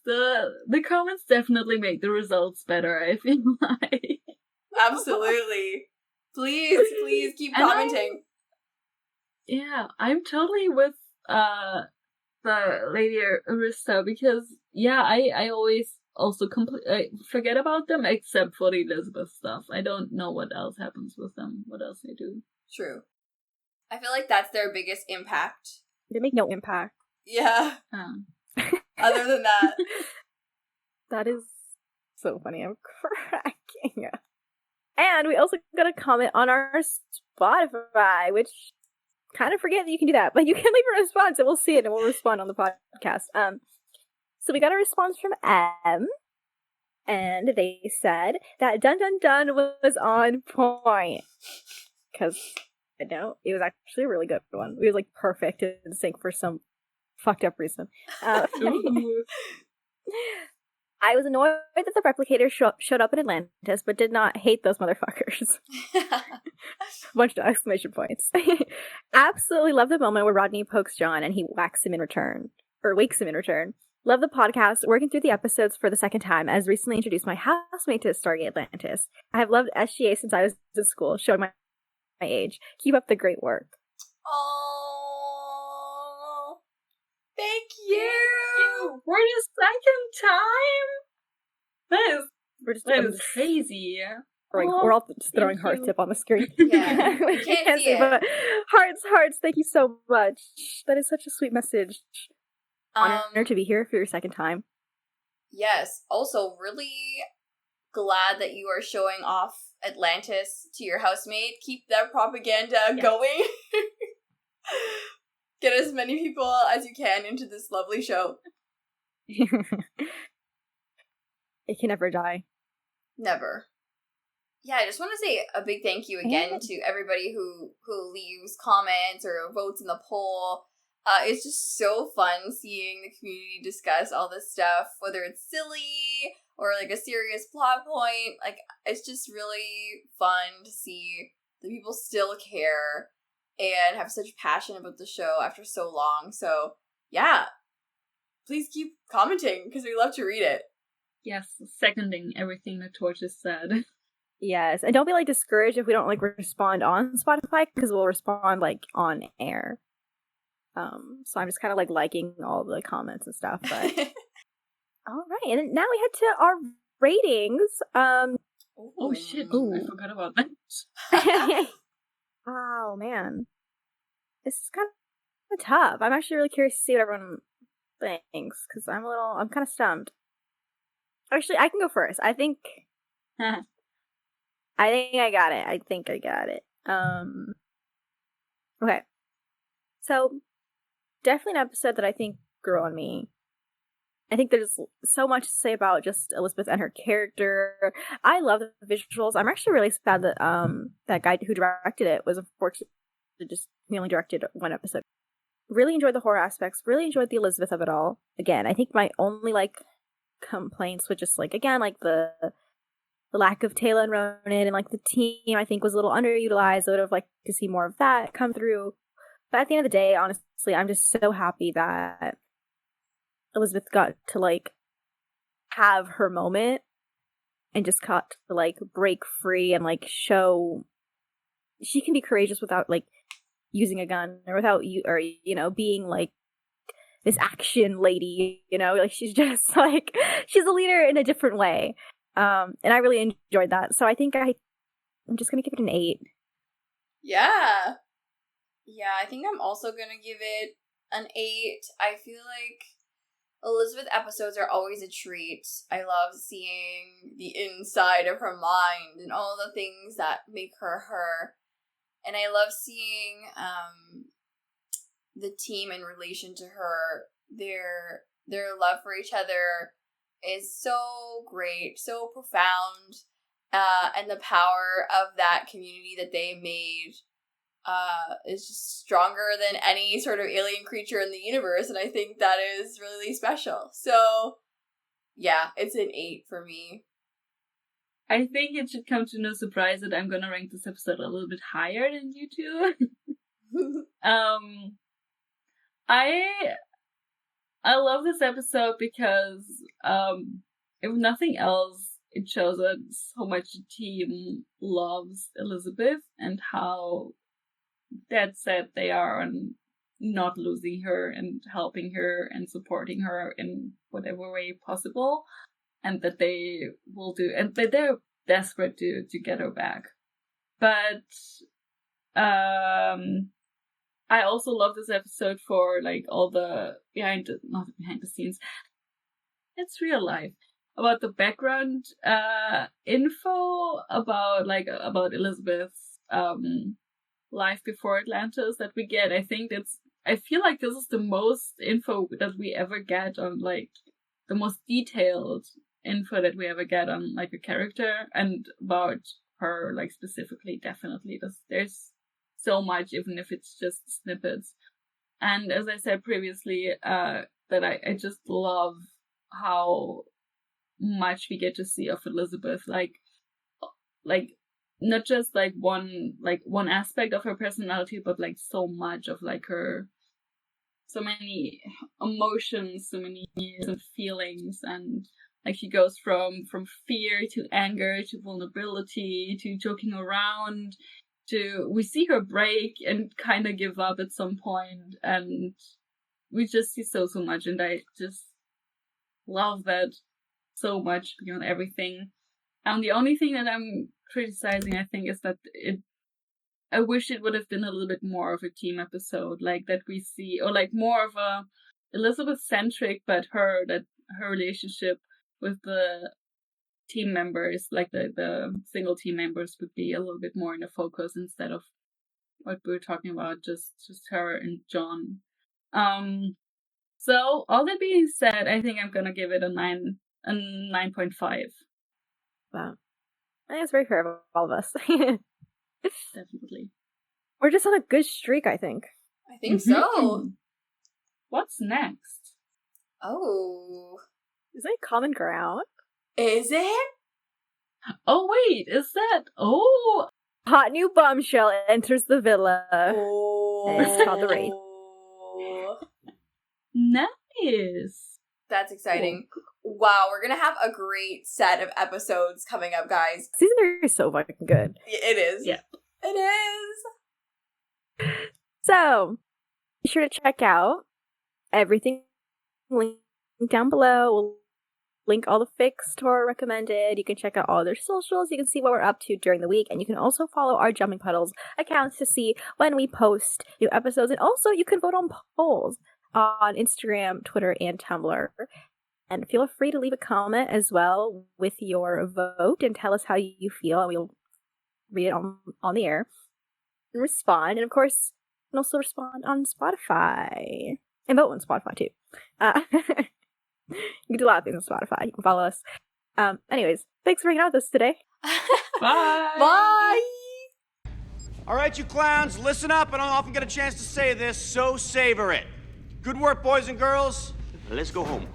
The comments definitely make the results better, I feel like. Absolutely. Please keep commenting. I'm totally with the Lady Arista because I always also forget about them except for the Elizabeth stuff. I don't know what else happens with them, what else they do. True. I feel like that's their biggest impact. They make no impact. Yeah. Other than that. That is so funny. I'm cracking up. And we also got a comment on our Spotify, which kind of forget that you can do that, but you can leave a response and we'll see it and we'll respond on the podcast. So we got a response from M, and they said that Dun Dun Dun was on point. Because, it was actually a really good one. It was like perfect in sync for some fucked up reason. I was annoyed that the replicators showed up in Atlantis, but did not hate those motherfuckers. Bunch of exclamation points. Absolutely love the moment where Rodney pokes John and he wakes him in return. Love the podcast, working through the episodes for the second time, as recently introduced my housemate to Stargate Atlantis. I have loved SGA since I was in school, showing my age. Keep up the great work. Oh, thank you. for the second time? That is crazy. We're all just throwing hearts you. up on the screen. Yeah, We you can't see it. but hearts, thank you so much. That is such a sweet message. Honor to be here for your second time. Yes. Also, really glad that you are showing off Atlantis to your housemate. Keep that propaganda going. Get as many people as you can into this lovely show. It can never die. Never. Yeah, I just want to say a big thank you again to everybody who leaves comments or votes in the poll. It's just so fun seeing the community discuss all this stuff, whether it's silly or like a serious plot point. Like, it's just really fun to see that people still care and have such passion about the show after so long. So, yeah, please keep commenting because we love to read it. Yes, seconding everything that Tortoise said. Yes, and don't be discouraged if we don't respond on Spotify, because we'll respond on air. So I'm just kind of liking all the comments and stuff. But all right, and now we head to our ratings. Oh shit! Ooh. I forgot about that. Oh man, this is kind of tough. I'm actually really curious to see what everyone thinks, because I'm kind of stumped. Actually, I can go first. I think I got it. Okay. So, definitely an episode that I think grew on me. I think there's so much to say about just Elizabeth and her character. I love the visuals. I'm actually really sad that that guy who directed it was unfortunate. He only directed one episode. Really enjoyed the horror aspects. Really enjoyed the Elizabeth of it all. Again, I think my only complaints with just again the lack of Taylor and Ronan, and the team I think was a little underutilized. I would have liked to see more of that come through. But at the end of the day, honestly, I'm just so happy that Elizabeth got to have her moment and just got to break free and show she can be courageous without using a gun, or without being this action lady, she's just she's a leader in a different way. And I really enjoyed that. So I think I'm just gonna give it an 8. Yeah. Yeah, I think I'm also gonna give it an 8. I feel like Elizabeth episodes are always a treat. I love seeing the inside of her mind and all the things that make her her. And I love seeing the team in relation to her. Their love for each other is so great, so profound, and the power of that community that they made is just stronger than any sort of alien creature in the universe, and I think that is really special. So, yeah, it's an 8 for me. I think it should come to no surprise that I'm gonna rank this episode a little bit higher than you two. I love this episode because, if nothing else, it shows us how much the team loves Elizabeth and how dead set they are on not losing her and helping her and supporting her in whatever way possible, and that they will do, and that they're desperate to get her back. But I also love this episode for all the not behind the scenes, it's real life, about the background info about Elizabeth's life before Atlantis that we get. I feel like this is the most info that we ever get on the most detailed info that we ever get on a character, and about her specifically. Definitely there's so much, even if it's just snippets. And as I said previously, that I just love how much we get to see of Elizabeth, not just one aspect of her personality, but so much of her, so many emotions, so many feelings, and she goes from fear to anger to vulnerability to joking around to, we see her break and kind of give up at some point, and we just see so much, and I just love that so much beyond everything. The only thing that I'm criticizing, I think, is that I wish it would have been a little bit more of a team episode, like that we see, or like more of a Elizabeth-centric, but her relationship with the team members, like the single team members, would be a little bit more in the focus instead of what we were talking about, just her and John. So all that being said, I think I'm gonna give it a 9.5. Wow. I think it's very fair of all of us. Definitely. We're just on a good streak, I think. I think so. What's next? Oh. Is that common ground? Is it? Oh wait, is that? Oh, Hot new bombshell enters the villa. Oh. And it's called The Wraith. nice. That's exciting. Wow, we're gonna have a great set of episodes coming up, guys. Season 3 is so fucking good. It is. Yeah. It is. So, be sure to check out everything linked down below. We'll link all the fics to our recommended. You can check out all their socials. You can see what we're up to during the week. And you can also follow our Jumping Puddles accounts to see when we post new episodes. And also, you can vote on polls on Instagram, Twitter, and Tumblr. And feel free to leave a comment as well with your vote and tell us how you feel. And we'll read it on the air and respond. And of course, you can also respond on Spotify. And vote on Spotify too. You can do a lot of things on Spotify. You can follow us. Anyways, thanks for hanging out with us today. Bye. Bye. All right, you clowns, listen up. I don't often get a chance to say this, so savor it. Good work, boys and girls. Let's go home.